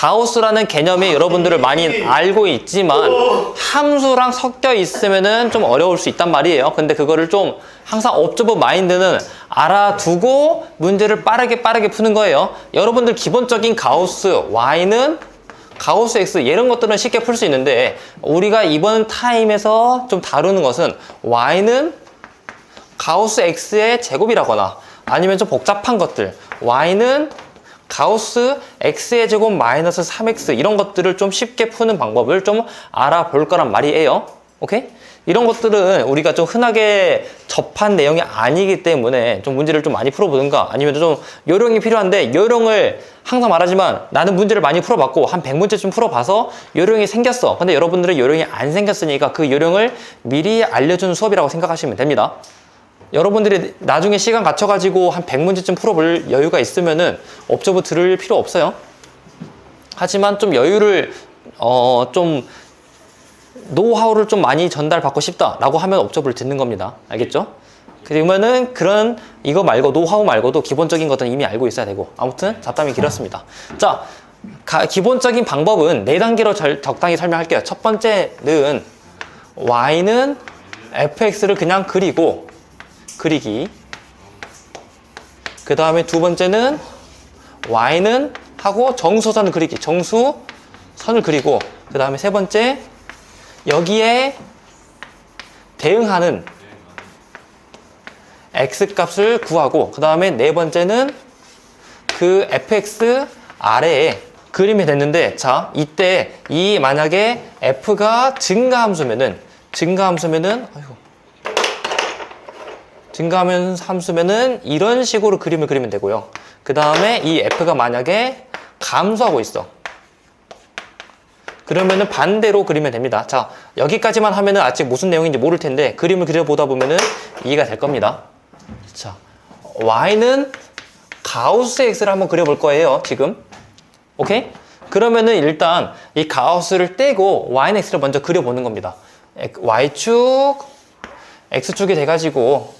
가우스라는 개념이 여러분들을 많이 알고 있지만 함수랑 섞여 있으면은 좀 어려울 수 있단 말이에요. 근데 그거를 좀 항상 observe mind는 알아두고 문제를 빠르게 푸는 거예요. 여러분들 기본적인 가우스 y는 가우스 x 이런 것들은 쉽게 풀 수 있는데 우리가 이번 타임에서 좀 다루는 것은 y는 가우스 x의 제곱이라거나 아니면 좀 복잡한 것들 y는 가우스 x의 제곱 마이너스 3x 이런 것들을 좀 쉽게 푸는 방법을 좀 알아볼 거란 말이에요. 오케이? 이런 것들은 우리가 좀 흔하게 접한 내용이 아니기 때문에 좀 문제를 좀 많이 풀어보든가 아니면 좀 요령이 필요한데 요령을 항상 말하지만 나는 문제를 많이 풀어봤고 한 100문제쯤 풀어봐서 요령이 생겼어. 근데 여러분들은 요령이 안 생겼으니까 그 요령을 미리 알려주는 수업이라고 생각하시면 됩니다. 여러분들이 나중에 시간 갖춰가지고 한 100문제쯤 풀어볼 여유가 있으면은 observe 들을 필요 없어요. 하지만 좀 여유를 좀 노하우를 좀 많이 전달받고 싶다라고 하면 observe를 듣는 겁니다. 알겠죠? 그러면은 그런 이거 말고 노하우 말고도 기본적인 것들은 이미 알고 있어야 되고 아무튼 잡담이 길었습니다. 자, 기본적인 방법은 4단계로 적당히 설명할게요. 첫 번째는 y는 fx를 그냥 그리기. 그 다음에 두 번째는 y는 하고 정수선을 그리기. 정수선을 그리고 그 다음에 세 번째 여기에 대응하는 x값을 구하고 그 다음에 네 번째는 그 fx 아래에 그림이 됐는데 자 이때 이 만약에 f가 증가함수면은 이런 식으로 그림을 그리면 되고요. 그 다음에 이 f가 만약에 감소하고 있어. 그러면은 반대로 그리면 됩니다. 자, 여기까지만 하면은 아직 무슨 내용인지 모를 텐데 그림을 그려보다 보면은 이해가 될 겁니다. 자, y는 가우스 x를 한번 그려볼 거예요, 지금. 오케이? 그러면은 일단 이 가우스를 떼고 y는 x를 먼저 그려보는 겁니다. y축, x축이 돼가지고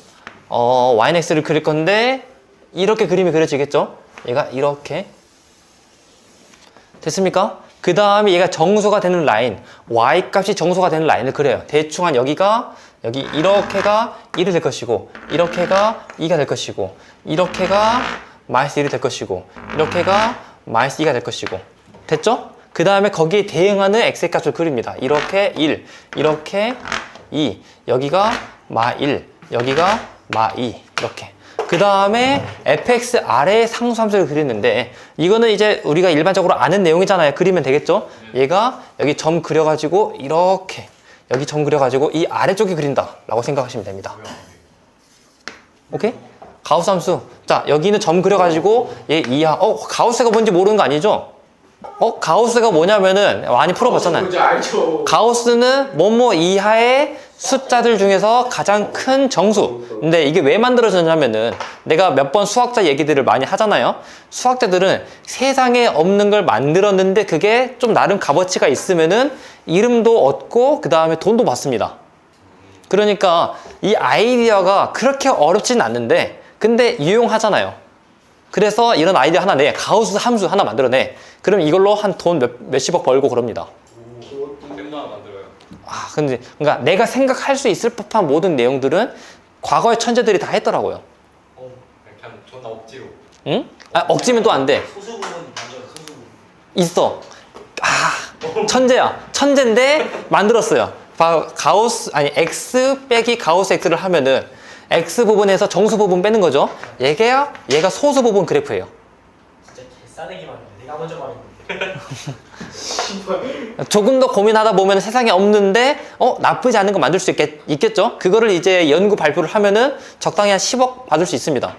y는 x를 그릴 건데 이렇게 그림이 그려지겠죠? 얘가 이렇게 됐습니까? 그 다음에 얘가 정수가 되는 라인 y값이 정수가 되는 라인을 그려요. 대충 한 여기 이렇게가 1이 될 것이고 이렇게가 2가 될 것이고 이렇게가 마이너스 1이 될 것이고 이렇게가 마이너스 2가 될 것이고 됐죠? 그 다음에 거기에 대응하는 x의 값을 그립니다. 이렇게 1, 이렇게 2, 여기가 마1, 여기가 마2 이렇게 그 다음에 fx 아래의 상수함수를 그리는데 이거는 이제 우리가 일반적으로 아는 내용이잖아요. 그리면 되겠죠? 얘가 여기 점 그려가지고 이렇게 여기 점 그려가지고 이 아래쪽에 그린다 라고 생각하시면 됩니다. 오케이? 가우스 함수 자 여기는 점 그려가지고 얘 이하 가우스가 뭔지 모르는 거 아니죠? 가우스가 뭐냐면은 많이 풀어봤잖아요. 가우스는 뭐뭐 이하의 숫자들 중에서 가장 큰 정수. 근데 이게 왜 만들어졌냐면은 내가 몇 번 수학자 얘기들을 많이 하잖아요. 수학자들은 세상에 없는 걸 만들었는데 그게 좀 나름 값어치가 있으면은 이름도 얻고 그 다음에 돈도 받습니다. 그러니까 이 아이디어가 그렇게 어렵진 않는데 근데 유용하잖아요. 그래서 이런 아이디어 하나 내, 가우스 함수 하나 만들어내. 그럼 이걸로 한 돈 몇십억 벌고 그럽니다. 근데 그러니까 내가 생각할 수 있을 법한 모든 내용들은 과거의 천재들이 다 했더라고요. 그냥 존나 억지로. 응? 억지면 또 안 돼. 소수 부분 완전 소수 부분. 있어. 천재야. 천재인데 만들었어요. 가우스 x 빼기 가우스 x를 하면은 x 부분에서 정수 부분 빼는 거죠. 얘가 소수 부분 그래프예요. 진짜 개싸대기만 해. 내가 먼저 말했는데. 조금 더 고민하다 보면 세상에 없는데 나쁘지 않은 거 만들 수 있겠죠? 그거를 이제 연구 발표를 하면은 적당히 한 10억 받을 수 있습니다.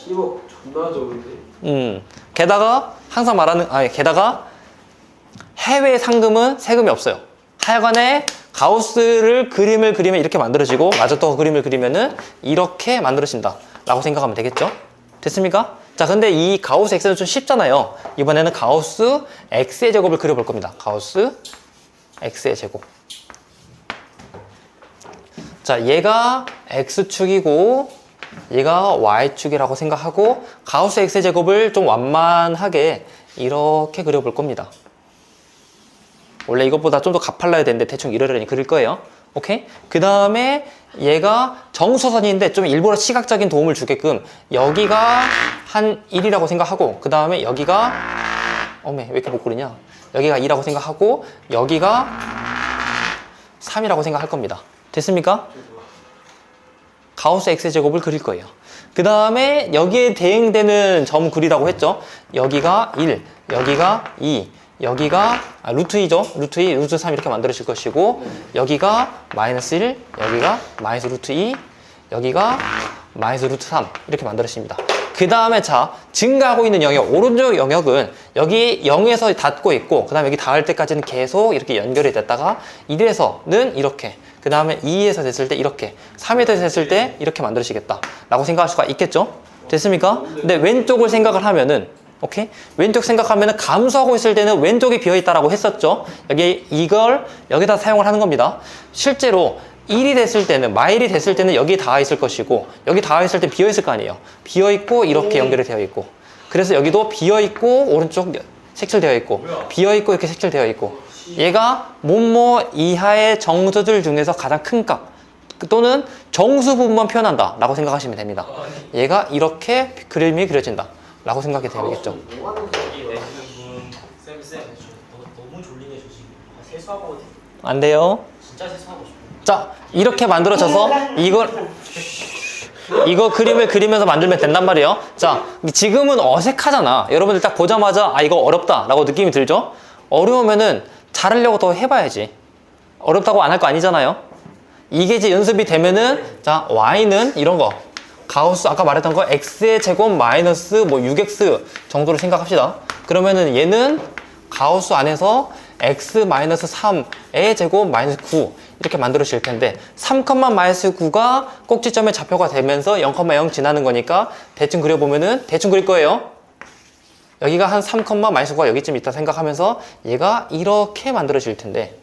10억 존나 적은데? 게다가 항상 말하는 게다가 해외 상금은 세금이 없어요. 하여간에 가우스를 그림을 그리면 이렇게 만들어지고 마저또 그림을 그리면은 이렇게 만들어진다 라고 생각하면 되겠죠? 됐습니까? 자, 근데 이 가우스 x는 좀 쉽잖아요. 이번에는 가우스 x의 제곱을 그려볼 겁니다. 가우스 x의 제곱. 자, 얘가 x축이고 얘가 y축이라고 생각하고 가우스 x의 제곱을 좀 완만하게 이렇게 그려볼 겁니다. 원래 이것보다 좀 더 가팔라야 되는데 대충 이러려니 그릴 거예요. 오케이? 그 다음에 얘가 정수선인데 좀 일부러 시각적인 도움을 주게끔 여기가 한 1이라고 생각하고 그 다음에 여기가 어메 왜 이렇게 못 그리냐? 여기가 2라고 생각하고 여기가 3이라고 생각할 겁니다. 됐습니까? 가우스 x제곱을 그릴 거예요. 그 다음에 여기에 대응되는 점 그리라고 했죠. 여기가 1, 여기가 2, 여기가 루트 2죠. 루트 2, 루트 3 이렇게 만들어질 것이고 여기가 마이너스 1, 여기가 마이너스 루트 2, 여기가 마이너스 루트 3 이렇게 만들어집니다. 그 다음에 자 증가하고 있는 영역, 오른쪽 영역은 여기 0에서 닿고 있고 그 다음에 여기 닿을 때까지는 계속 이렇게 연결이 됐다가 1에서는 이렇게 그 다음에 2에서 됐을 때 이렇게 3에서 됐을 때 이렇게 만들어지겠다 라고 생각할 수가 있겠죠. 됐습니까? 근데 왼쪽을 생각을 하면은 오케이? 왼쪽 생각하면은 감소하고 있을 때는 왼쪽이 비어있다라고 했었죠. 여기 이걸 여기다 사용을 하는 겁니다. 실제로 1이 됐을 때는 마일이 됐을 때는 여기 닿아 있을 것이고 여기 닿아 있을 때 비어 있을 거 아니에요. 비어 있고 이렇게 연결이 되어 있고 그래서 여기도 비어 있고 오른쪽 색칠되어 있고 비어 있고 이렇게 색칠되어 있고 얘가 뭐뭐 이하의 정수들 중에서 가장 큰 값 또는 정수 부분만 표현한다 라고 생각하시면 됩니다. 얘가 이렇게 그림이 그려진다 라고 생각이 되겠죠. 뭐 하는 거야? 여기 내시는 분 쌤 너무 졸리네 저 지금. 세수하고 안 돼요. 진짜 세수하고 싶어. 자 이렇게 만들어져서 이거 그림을 그리면서 만들면 된단 말이에요. 자 지금은 어색하잖아. 여러분들 딱 보자마자 아 이거 어렵다 라고 느낌이 들죠. 어려우면은 잘하려고 더 해봐야지. 어렵다고 안 할 거 아니잖아요. 이게 이제 연습이 되면은 자 y는 이런 거 가우스 아까 말했던 거 x의 제곱 마이너스 뭐 6x 정도로 생각합시다. 그러면은 얘는 가우스 안에서 x 마이너스 3의 제곱 마이너스 9 이렇게 만들어질 텐데 3, 마이너스 9가 꼭지점의 좌표가 되면서 0,0 지나는 거니까 대충 그려보면은 대충 그릴 거예요. 여기가 한 3, 마이너스 9가 여기쯤 있다 생각하면서 얘가 이렇게 만들어질 텐데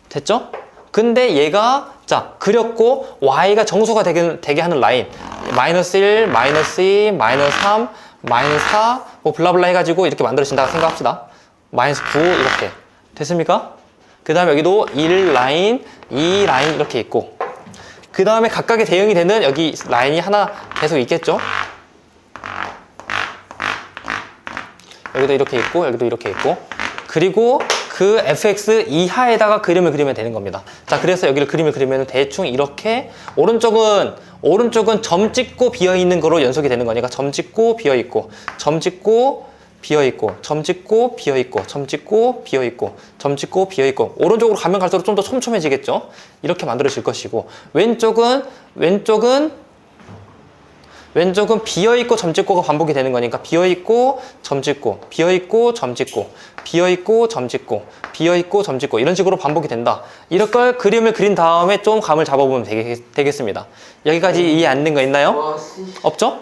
됐죠? 근데 얘가 자 그렸고 y가 정수가 되게 하는 라인 마이너스 1, 마이너스 2, 마이너스 3, 마이너스 4 뭐 블라블라 해가지고 이렇게 만들어진다고 생각합시다. 마이너스 9 이렇게 됐습니까? 그 다음에 여기도 1 라인, 2 라인 이렇게 있고 그 다음에 각각의 대응이 되는 여기 라인이 하나 계속 있겠죠? 여기도 이렇게 있고 여기도 이렇게 있고 그리고 그 fx 이하에다가 그림을 그리면 되는 겁니다. 자 그래서 여기를 그림을 그리면 대충 이렇게 오른쪽은 점 찍고 비어있는 거로 연속이 되는 거니까 점 찍고 비어있고 점 찍고 비어있고 점 찍고 비어있고 점 찍고 비어있고 점 찍고 비어있고 오른쪽으로 가면 갈수록 좀 더 촘촘해지겠죠. 이렇게 만들어질 것이고 왼쪽은 비어있고 점 찍고가 반복이 되는 거니까 비어있고 점 찍고 비어있고 점 찍고 비어있고 점 찍고 비어있고 점 찍고 이런 식으로 반복이 된다. 이렇게 그림을 그린 다음에 좀 감을 잡아보면 되겠습니다. 여기까지 이해 안 된 거 있나요? 와, 없죠?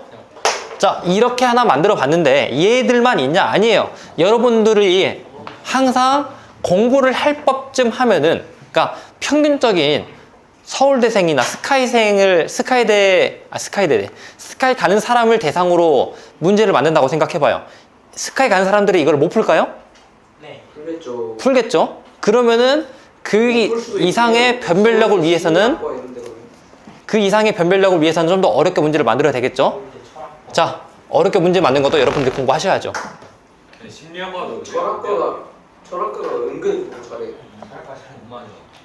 자 이렇게 하나 만들어 봤는데 얘들만 있냐? 아니에요. 여러분들이 항상 공부를 할 법쯤 하면은 그러니까 평균적인 서울대생이나 스카이 가는 사람을 대상으로 문제를 만든다고 생각해봐요. 스카이 가는 사람들이 이걸 못 풀까요? 네. 그랬죠. 풀겠죠? 그러면은 그 이상의 변별력을 위해서는 좀 더 어렵게 문제를 만들어야 되겠죠? 자, 어렵게 문제 만든 것도 여러분들 공부하셔야죠. 심리학과도 철학과가 은근히 공부 잘해.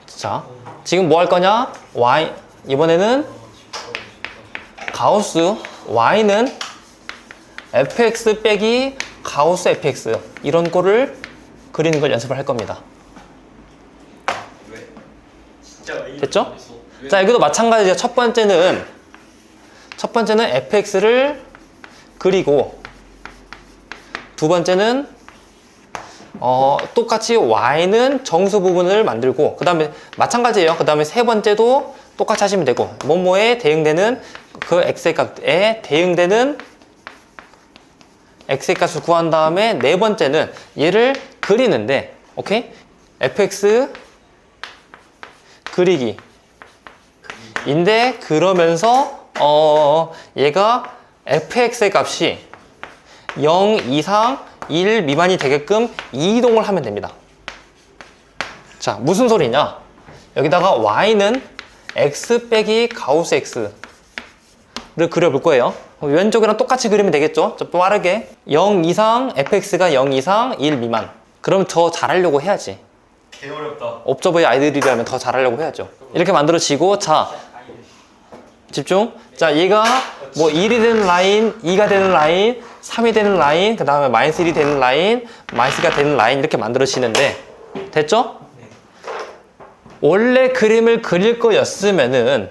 자, 지금 뭐 할 거냐? y 이번에는 가우스 y는 fx 빼기 가우스 fx 이런 거를 그리는 걸 연습을 할 겁니다. 됐죠? 자, 여기도 마찬가지죠. 첫 번째는 fx를 그리고 두 번째는 똑같이 y는 정수 부분을 만들고 그 다음에 마찬가지예요. 그 다음에 세 번째도 똑같이 하시면 되고 뭐뭐에 대응되는 그 x의 값에 대응되는 x의 값을 구한 다음에 네 번째는 얘를 그리는데 오케이? fx 그리기 인데 그러면서 얘가 fx의 값이 0 이상 1 미만이 되게끔 이동을 하면 됩니다. 자, 무슨 소리냐? 여기다가 y는 x 빼기 가우스 x를 그려볼 거예요. 왼쪽이랑 똑같이 그리면 되겠죠? 좀 빠르게 0 이상 fx가 0 이상 1 미만. 그럼 더 잘하려고 해야지. 개 어렵다. 옵저버의 아이들이라면 더 잘하려고 해야죠. 이렇게 만들어지고, 자, 집중. 자, 얘가 뭐 1이 되는 라인, 2가 되는 라인, 3이 되는 라인, 그 다음에 마이너스 1이 되는 라인, 마이너스가 되는 라인 이렇게 만들어지는데, 됐죠? 원래 그림을 그릴 거였으면은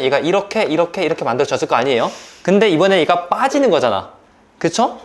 얘가 이렇게 만들어졌을 거 아니에요? 근데 이번에 얘가 빠지는 거잖아. 그쵸?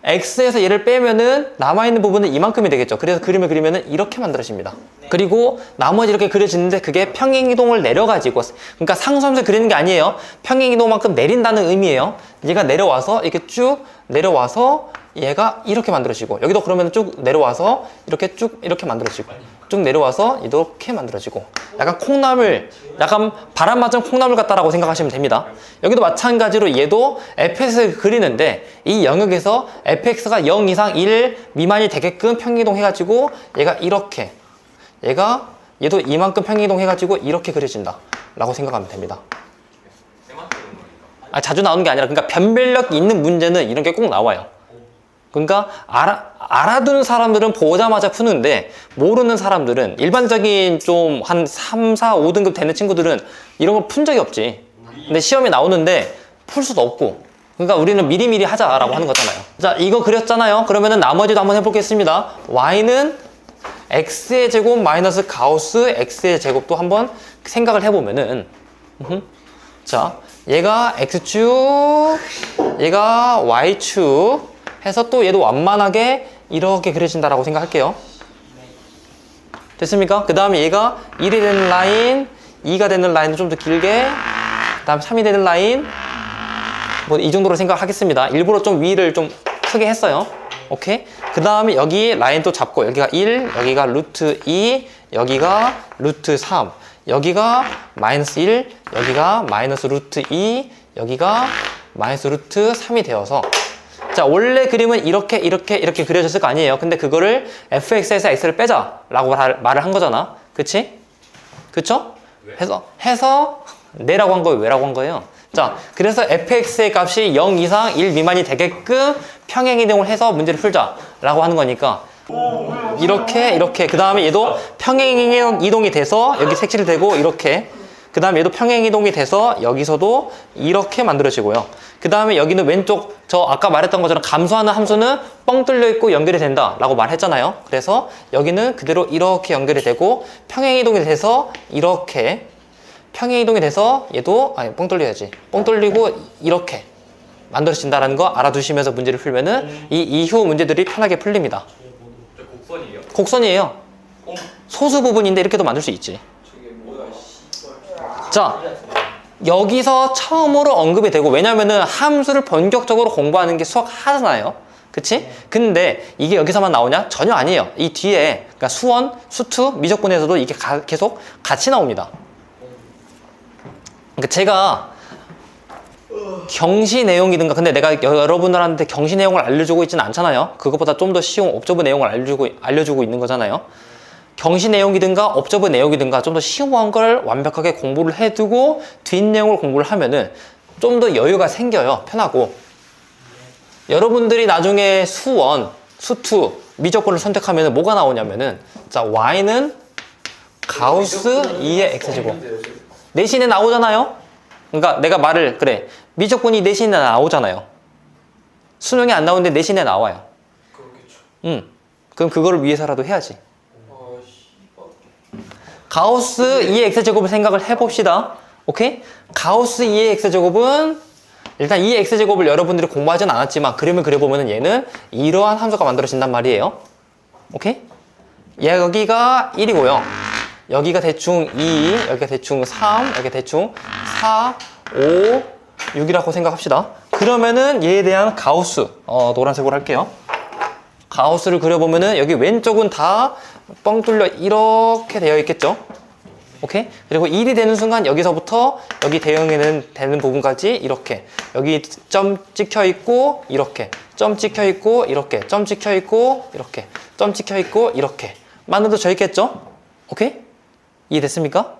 X에서 얘를 빼면은 남아있는 부분은 이만큼이 되겠죠. 그래서 그림을 그리면은 이렇게 만들어집니다. 그리고 나머지 이렇게 그려지는데 그게 평행이동을 내려가지고, 그러니까 상수함수 그리는 게 아니에요. 평행이동만큼 내린다는 의미예요. 얘가 내려와서 이렇게 쭉 내려와서 얘가 이렇게 만들어지고, 여기도 그러면 쭉 내려와서 이렇게 쭉 이렇게 만들어지고, 쭉 내려와서 이렇게 만들어지고, 약간 바람 맞은 콩나물 같다라고 생각하시면 됩니다. 여기도 마찬가지로 얘도 fx를 그리는데 이 영역에서 fx가 0 이상 1 미만이 되게끔 평행이동 해가지고 얘도 이만큼 평행이동 해가지고 이렇게 그려진다 라고 생각하면 됩니다. 자주 나오는 게 아니라, 그러니까 변별력 있는 문제는 이런 게 꼭 나와요. 그러니까 알아두는 사람들은 보자마자 푸는데, 모르는 사람들은, 일반적인 좀 한 3, 4, 5등급 되는 친구들은 이런 걸 푼 적이 없지. 근데 시험에 나오는데 풀 수도 없고, 그러니까 우리는 미리미리 하자라고 하는 거잖아요. 자, 이거 그렸잖아요. 그러면은 나머지도 한번 해보겠습니다. y는 x의 제곱 마이너스 가우스 x의 제곱도 한번 생각을 해보면은, 자, 얘가 x축, 얘가 y축 해서 또 얘도 완만하게 이렇게 그려진다라고 생각할게요. 됐습니까? 그 다음에 얘가 1이 되는 라인, 2가 되는 라인을 좀 더 길게, 그 다음 3이 되는 라인, 뭐 이 정도로 생각하겠습니다. 일부러 좀 위를 좀 크게 했어요. 오케이? 그 다음에 여기 라인 또 잡고, 여기가 1, 여기가 루트 2, 여기가 루트 3, 여기가 마이너스 1, 여기가 마이너스 루트 2, 여기가 마이너스 루트 3이 되어서, 자, 원래 그림은 이렇게 그려졌을 거 아니에요. 근데 그거를 fx에서 x를 빼자 라고 말을 한 거잖아. 그치? 그쵸? 해서 내라고 한 거예요. 왜라고 한 거예요? 자, 그래서 fx의 값이 0 이상 1 미만이 되게끔 평행이동을 해서 문제를 풀자 라고 하는 거니까, 이렇게 그 다음에 얘도 평행이동이 돼서 여기 색칠이 되고, 이렇게 그 다음에 얘도 평행이동이 돼서 여기서도 이렇게 만들어지고요. 그 다음에 여기는 왼쪽, 저 아까 말했던 것처럼 감소하는 함수는 뻥 뚫려 있고 연결이 된다 라고 말했잖아요. 그래서 여기는 그대로 이렇게 연결이 되고, 평행이동이 돼서 이렇게 평행이동이 돼서 얘도 뻥 뚫려야지, 뻥 뚫리고 이렇게 만들어진다라는 거 알아두시면서 문제를 풀면은 이 이후 문제들이 편하게 풀립니다. 곡선이에요? 곡선이에요. 소수 부분인데 이렇게도 만들 수 있지. 저게 뭐야, 씨발. 자, 여기서 처음으로 언급이 되고, 왜냐면은 함수를 본격적으로 공부하는 게 수학 하잖아요. 그치? 근데 이게 여기서만 나오냐? 전혀 아니에요. 이 뒤에, 그러니까 수원, 수투, 미적분에서도 이게 계속 같이 나옵니다. 그러니까 제가 경시 내용이든가, 근데 내가 여러분들한테 경시 내용을 알려주고 있지는 않잖아요. 그것보다 좀 더 쉬운 옵저브 내용을 알려주고 있는 거잖아요. 경시 내용이든가 옵저브 내용이든가 좀 더 쉬운 걸 완벽하게 공부를 해두고 뒷내용을 공부를 하면은 좀 더 여유가 생겨요. 편하고. 여러분들이 나중에 수원, 수투, 미적분을 선택하면 뭐가 나오냐면은, 자, y는 가우스 2의 x제곱. 내신에 나오잖아요. 그러니까 내가 그래, 미적분이 내신에 나오잖아요. 수능에 안 나오는데 내신에 나와요. 그렇겠죠. 그럼 그거를 위해서라도 해야지. 씨발. 가우스 2의 x제곱을 생각을 해봅시다. 오케이? 가우스 2의 x제곱은, 일단 2의 x제곱을 여러분들이 공부하진 않았지만 그림을 그려보면 얘는 이러한 함수가 만들어진단 말이에요. 오케이? 여기가 1이고요. 여기가 대충 2, 여기가 대충 3, 여기가 대충 4, 5, 6이라고 생각합시다. 그러면은 얘에 대한 가우스, 노란색으로 할게요. 가우스를 그려보면은 여기 왼쪽은 다 뻥 뚫려 이렇게 되어 있겠죠? 오케이? 그리고 1이 되는 순간 여기서부터 여기 대응이 되는 부분까지 이렇게 여기 점 찍혀 있고 이렇게 점 찍혀 있고 이렇게 점 찍혀 있고 이렇게 점 찍혀 있고 이렇게 만들어져 있겠죠? 오케이? 이해됐습니까?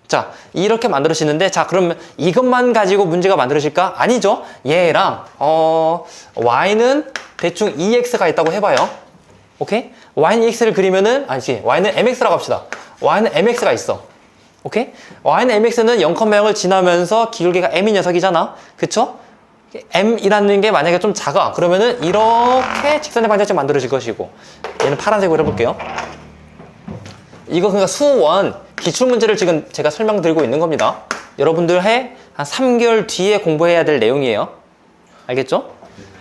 자, 이렇게 만들어지는데, 자, 그러면 이것만 가지고 문제가 만들어질까? 아니죠. 얘랑, y는 대충 2x가 있다고 해봐요. 오케이? y는 x를 그리면은, 아니지, y는 mx라고 합시다. y는 mx가 있어. 오케이? y는 mx는 0,0을 지나면서 기울기가 m인 녀석이잖아. 그쵸? m이라는 게 만약에 좀 작아. 그러면은 이렇게 직선의 방정식 만들어질 것이고, 얘는 파란색으로 해볼게요. 이거 그러니까 수원 기출문제를 지금 제가 설명드리고 있는 겁니다. 여러분들 한 3개월 뒤에 공부해야 될 내용이에요. 알겠죠?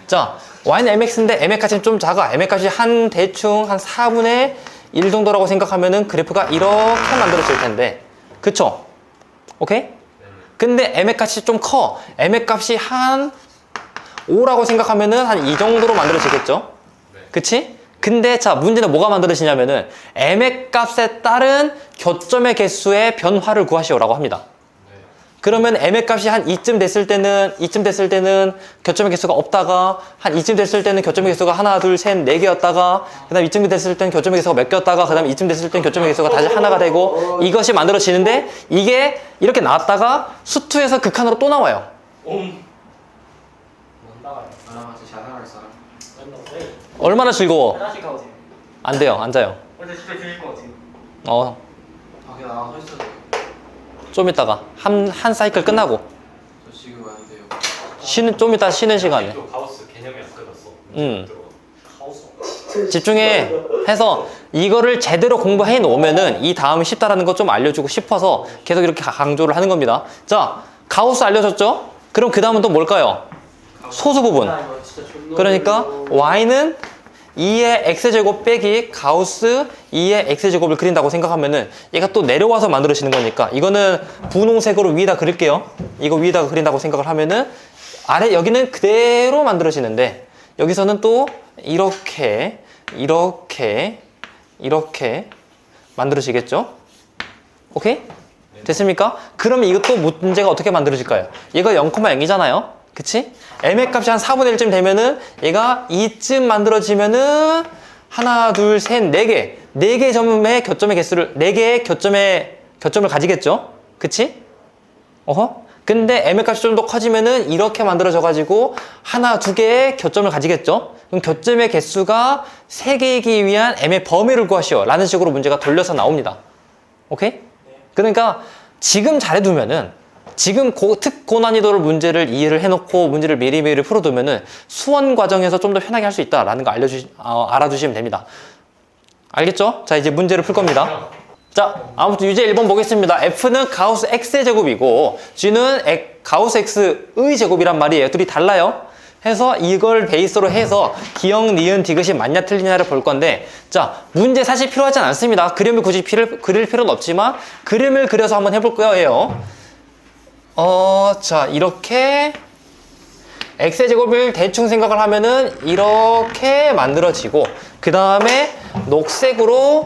자, y는 mx인데 mx 값이 좀 작아. mx 값이 대충 한 4분의 1 정도라고 생각하면은 그래프가 이렇게 만들어질 텐데. 그쵸? 오케이? 근데 mx 값이 좀 커. mx 값이 한 5라고 생각하면은 한 이 정도로 만들어지겠죠? 그치? 근데 자, 문제는 뭐가 만들어지냐면은 mx 값에 따른 교점의 개수의 변화를 구하시오라고 합니다. 그러면 mx 값이 한 이쯤 됐을 때는 교점의 개수가 없다가 한 이쯤 됐을 때는 교점의 개수가 하나, 둘, 셋, 네 개였다가 그다음 이쯤 됐을 때는 교점의 개수가 몇 개였다가 그다음 이쯤 됐을 때는 교점의 개수가 다시 하나가 되고 이것이 만들어지는데 이게 이렇게 나왔다가 수투에서 극한으로 또 나와요. 못 나가요. 나랑 같이 자상할 사람. 얼마나 즐거워? 하나씩 가보세요. 안 돼요, 앉아요. 근데 진짜 재밌을 것 같아요. 밖에 나가서 있어도 돼요. 좀 이따가 한 사이클 끝나고 저 지금 안 돼요. 좀 이따 쉬는 시간에. 또 가우스 개념이 안 끝났어. 카오스. 집중해 해서 이거를 제대로 공부해 놓으면은 이 다음이 쉽다라는 거 좀 알려주고 싶어서 계속 이렇게 강조를 하는 겁니다. 자, 가우스 알려줬죠? 그럼 그 다음은 또 뭘까요? 소수 부분. 아, 이거 진짜 존나 그러니까 어려워. y는 2의 x제곱 빼기 가우스 2의 x제곱을 그린다고 생각하면은 얘가 또 내려와서 만들어지는 거니까 이거는 분홍색으로 위에다 그릴게요. 이거 위에다가 그린다고 생각을 하면은 아래 여기는 그대로 만들어지는데 여기서는 또 이렇게 만들어지겠죠? 오케이? 됐습니까? 그러면 이것도 문제가 어떻게 만들어질까요? 얘가 0,0이잖아요. 그치? m의 값이 한 4분의 1쯤 되면은 얘가 이쯤 만들어지면은 하나, 둘, 셋, 네 개 점의 교점의 개수를 4개의 교점을 가지겠죠? 그치? 어허? 근데 m의 값이 좀 더 커지면은 이렇게 만들어져 가지고 하나, 두 개의 교점을 가지겠죠? 그럼 교점의 개수가 3개이기 위한 m의 범위를 구하시오 라는 식으로 문제가 돌려서 나옵니다. 오케이? 그러니까 지금 잘해두면은 지금 특고난이도를 문제를 이해를 해놓고 문제를 미리미리 풀어두면은 수원 과정에서 좀 더 편하게 할 수 있다라는 거 알아두시면 됩니다. 알겠죠? 자, 이제 문제를 풀 겁니다. 자, 아무튼 유제 1번 보겠습니다. F는 가우스 X의 제곱이고 G는 가우스 X의 제곱이란 말이에요. 둘이 달라요. 해서 이걸 베이스로 해서 기역, 니은, 디귿이 맞냐 틀리냐를 볼 건데 자, 문제 사실 필요하진 않습니다. 그림을 굳이 그릴 필요는 없지만 그림을 그려서 한번 해볼 거예요. 자, 이렇게 x의 제곱을 대충 생각을 하면은 이렇게 만들어지고 그 다음에 녹색으로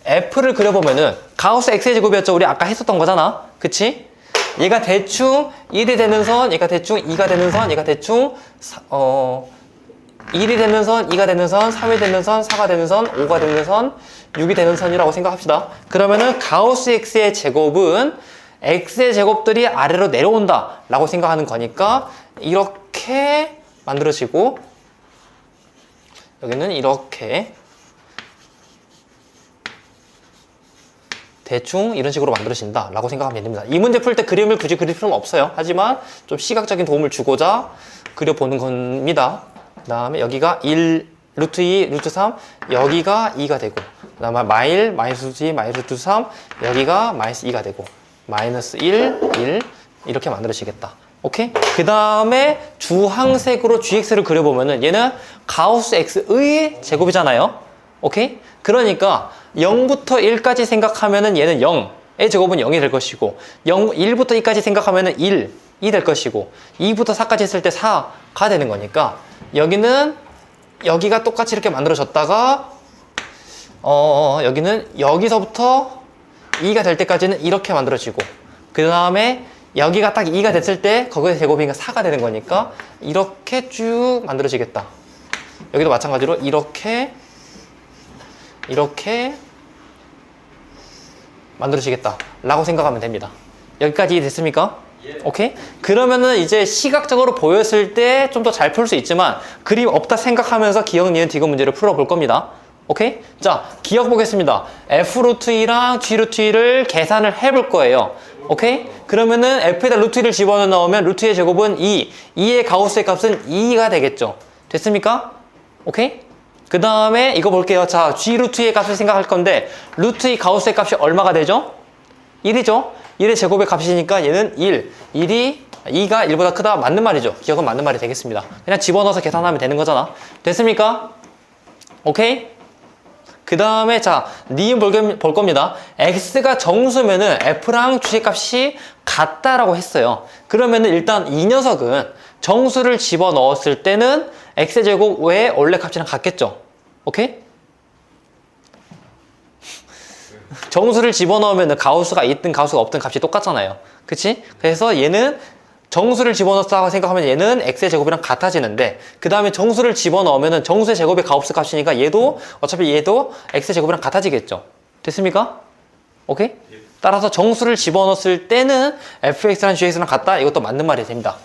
f를 그려보면은 가우스 x의 제곱이었죠. 우리 아까 했었던 거잖아. 그치? 얘가 대충 1이 되는 선, 얘가 대충 2가 되는 선, 얘가 대충 1이 되는 선, 2가 되는 선, 3이 되는 선, 4가 되는 선, 5가 되는 선, 6이 되는 선이라고 생각합시다. 그러면은 가우스 x의 제곱은 x의 제곱들이 아래로 내려온다 라고 생각하는 거니까 이렇게 만들어지고 여기는 이렇게 대충 이런 식으로 만들어진다 라고 생각하면 됩니다. 이 문제 풀 때 그림을 굳이 그릴 필요는 없어요. 하지만 좀 시각적인 도움을 주고자 그려보는 겁니다. 그 다음에 여기가 1, 루트 2, 루트 3 여기가 2가 되고 그 다음에 마일, 마이너스 루트 2, 마이너스 루트 3 여기가 마이너스 2가 되고 마이너스 1, 1 이렇게 만들어지겠다. 오케이? 그 다음에 주황색으로 gx를 그려보면은 얘는 가우스 x의 제곱이잖아요. 오케이? 그러니까 0부터 1까지 생각하면은 얘는 0의 제곱은 0이 될 것이고 1부터 2까지 생각하면은 1이 될 것이고 2부터 4까지 했을 때 4가 되는 거니까 여기는 여기가 똑같이 이렇게 만들어졌다가 여기는 여기서부터 2가 될 때까지는 이렇게 만들어지고 그 다음에 여기가 딱 2가 됐을 때 거기의 제곱이니까 4가 되는 거니까 이렇게 쭉 만들어지겠다. 여기도 마찬가지로 이렇게 만들어지겠다 라고 생각하면 됩니다. 여기까지 이해됐습니까? 오케이? 그러면은 이제 시각적으로 보였을 때 좀 더 잘 풀 수 있지만 그림 없다 생각하면서 기억, 니은, 디귿 문제를 풀어볼 겁니다. 오케이? 자, 기억 보겠습니다. F√2랑 G√2를 계산을 해볼 거예요. 오케이? 그러면은 F에다 루트2를 집어넣으면 루트의 제곱은 2, 2의 가우스의 값은 2가 되겠죠. 됐습니까? 오케이? 그 다음에 이거 볼게요. 자, G√2의 값을 생각할 건데 루트2 가우스의 값이 얼마가 되죠? 1이죠? 1의 제곱의 값이니까 얘는 1. 2가 1보다 크다. 맞는 말이죠. 기억은 맞는 말이 되겠습니다. 그냥 집어넣어서 계산하면 되는 거잖아. 됐습니까? 오케이? 그 다음에 자, 니은 볼 겁니다. x가 정수면은 f랑 g의 값이 같다라고 했어요. 그러면은 일단 이 녀석은 정수를 집어넣었을 때는 x의 제곱 외에 원래 값이랑 같겠죠. 오케이? 정수를 집어넣으면 가우스가 있든 가우스가 없든 값이 똑같잖아요. 그치? 그래서 얘는 정수를 집어넣었다고 생각하면 얘는 x의 제곱이랑 같아지는데 그 다음에 정수를 집어넣으면 정수의 제곱이 가우스 값이니까 얘도 어차피 얘도 x의 제곱이랑 같아지겠죠. 됐습니까? 오케이? 따라서 정수를 집어넣었을 때는 fx랑 gx랑 같다. 이것도 맞는 말이 됩니다.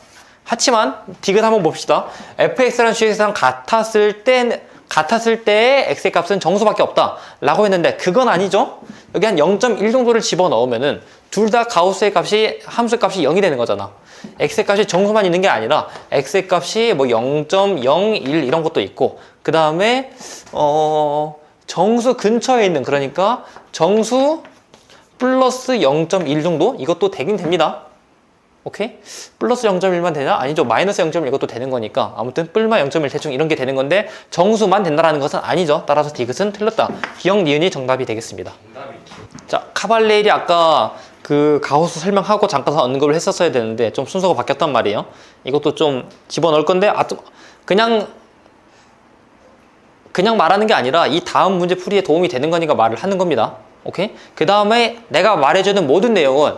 하지만 디귿 한번 봅시다. fx랑 gx랑 같았을 때 x의 값은 정수밖에 없다 라고 했는데 그건 아니죠. 여기 한 0.1 정도를 집어넣으면은 둘 다 가우스의 값이 함수의 값이 0이 되는 거잖아. x의 값이 정수만 있는 게 아니라 x의 값이 뭐 0.01 이런 것도 있고 그 다음에 정수 근처에 있는 그러니까 정수 플러스 0.1 정도 이것도 되긴 됩니다. 오케이? 플러스 0.1만 되나? 아니죠. 마이너스 0.1 이것도 되는 거니까 아무튼 뿔마 0.1 대충 이런 게 되는 건데 정수만 된다라는 것은 아니죠. 따라서 디귿은 틀렸다. 기억, 니은이 정답이 되겠습니다. 자, 카발레일이 아까 그 가우스 설명하고 잠깐 언급을 했었어야 되는데 좀 순서가 바뀌었단 말이에요. 이것도 좀 집어넣을 건데 그냥 말하는 게 아니라 이 다음 문제 풀이에 도움이 되는 거니까 말을 하는 겁니다. 오케이? 그 다음에 내가 말해주는 모든 내용은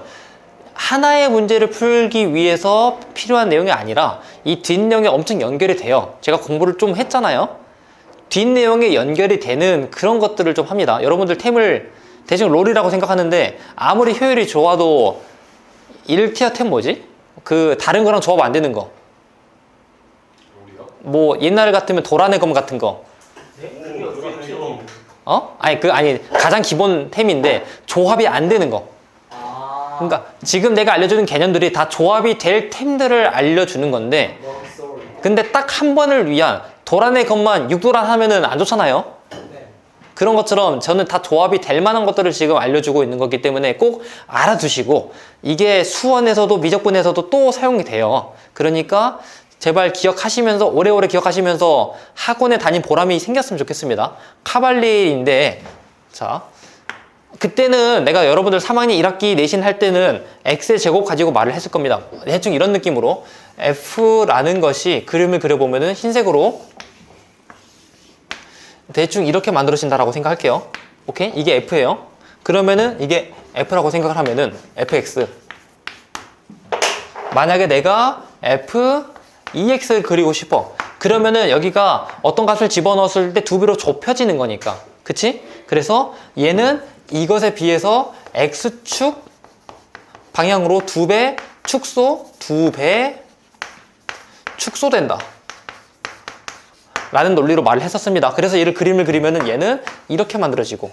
하나의 문제를 풀기 위해서 필요한 내용이 아니라 이 뒷내용에 엄청 연결이 돼요. 제가 공부를 좀 했잖아요. 뒷내용에 연결이 되는 그런 것들을 좀 합니다. 여러분들 템을 대충 롤이라고 생각하는데 아무리 효율이 좋아도 1티어 템 뭐지? 그 다른 거랑 조합 안 되는 거. 뭐 옛날 같으면 도란의 검 같은 거. 아니 가장 기본 템인데 조합이 안 되는 거. 그러니까 지금 내가 알려주는 개념들이 다 조합이 될 템들을 알려주는 건데 근데 딱 한 번을 위한 도란의 것만 6도란 하면은 안 좋잖아요. 그런 것처럼 저는 다 조합이 될 만한 것들을 지금 알려주고 있는 거기 때문에 꼭 알아두시고 이게 수원에서도 미적분에서도 또 사용이 돼요. 그러니까 제발 기억하시면서 오래오래 기억하시면서 학원에 다닌 보람이 생겼으면 좋겠습니다. 카발리인데 자 그때는 내가 여러분들 3학년 1학기 내신 할 때는 x의 제곱 가지고 말을 했을 겁니다. 대충 이런 느낌으로 f라는 것이 그림을 그려보면은 흰색으로 대충 이렇게 만들어진다라고 생각할게요. 오케이? 이게 f예요. 그러면은 이게 f라고 생각을 하면은 fx 만약에 내가 f2x를 그리고 싶어. 그러면은 여기가 어떤 값을 집어넣었을 때 2배로 좁혀지는 거니까. 그치? 그래서 얘는 이것에 비해서 x축 방향으로 2배 축소된다 라는 논리로 말을 했었습니다. 그래서 얘를 그림을 그리면은 얘는 이렇게 만들어지고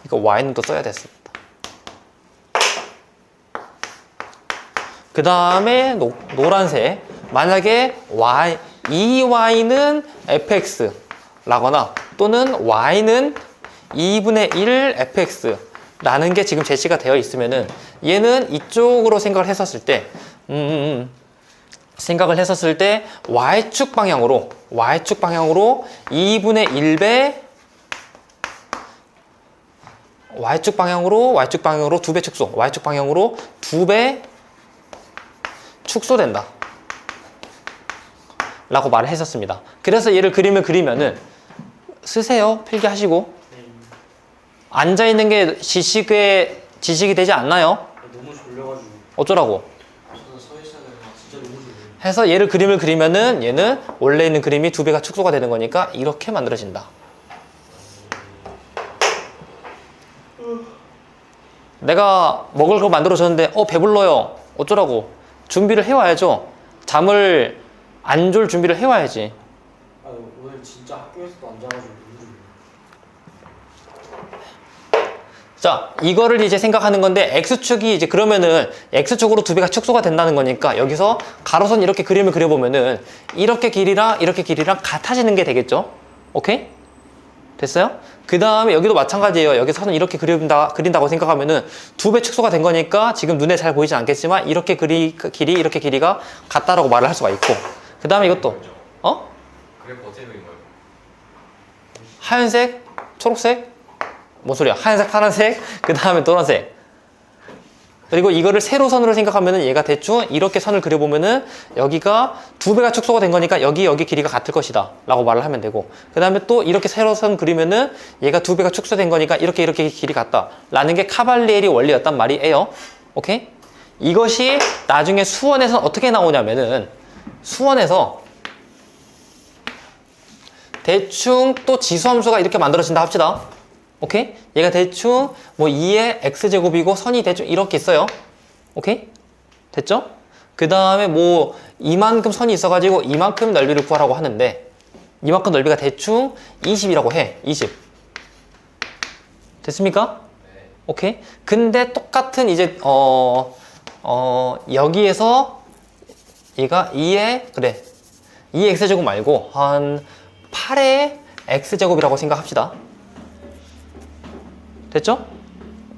이거 y는 또 써야 됐습니다. 그 다음에 노란색 만약에 이 y는 fx 라거나 또는 y는 2분의 1 fx 라는 게 지금 제시가 되어 있으면은 얘는 이쪽으로 생각을 했었을 때 y축 방향으로 2분의 1배 y축 방향으로 2배 축소 y축 방향으로 2배 축소된다 라고 말을 했었습니다. 그래서 얘를 그림을 그리면은 쓰세요. 필기하시고 앉아있는 게 지식이 되지 않나요? 너무 졸려가지고 어쩌라고? 저는 서 있어야 되는 거 진짜 너무 졸려. 해서 얘를 그림을 그리면은 얘는 원래 있는 그림이 2배가 축소가 되는 거니까 이렇게 만들어진다. 내가 먹을 거 만들어줬는데 배불러요. 어쩌라고? 준비를 해와야죠. 잠을 안 졸 준비를 해와야지. 아 오늘 진짜 학교에서도 앉아가지고 너무 졸려. 자, 이거를 이제 생각하는 건데 X축이 이제 그러면은 X축으로 2배가 축소가 된다는 거니까 여기서 가로선 이렇게 그림을 그려보면은 이렇게 길이랑 같아지는 게 되겠죠? 오케이? 됐어요? 그 다음에 여기도 마찬가지예요. 여기 선은 이렇게 그린다고 생각하면은 2배 축소가 된 거니까 지금 눈에 잘 보이진 않겠지만 이렇게 이렇게 길이가 같다라고 말을 할 수가 있고. 그 다음에 이것도 그래프 어떻게 그린 거예요? 하얀색, 초록색, 뭔 소리야? 하얀색, 파란색, 그 다음에 노란색. 그리고 이거를 세로선으로 생각하면은 얘가 대충 이렇게 선을 그려보면은 여기가 2배가 축소가 된 거니까 여기 길이가 같을 것이다 라고 말을 하면 되고, 그 다음에 또 이렇게 세로선 그리면은 얘가 2배가 축소된 거니까 이렇게 길이 같다 라는 게 카발리에리 원리였단 말이에요. 오케이? 이것이 나중에 수원에서 어떻게 나오냐면은 수원에서 대충 또 지수함수가 이렇게 만들어진다 합시다. 오케이? 얘가 대충 뭐 2의 x제곱이고 선이 대충 이렇게 있어요. 오케이? 됐죠? 그 다음에 뭐 이만큼 선이 있어가지고 이만큼 넓이를 구하라고 하는데 이만큼 넓이가 대충 20이라고 해. 20. 됐습니까? 네. 오케이? 근데 똑같은 이제 여기에서 얘가 2의 x제곱 말고 한 8의 x제곱이라고 생각합시다. 됐죠?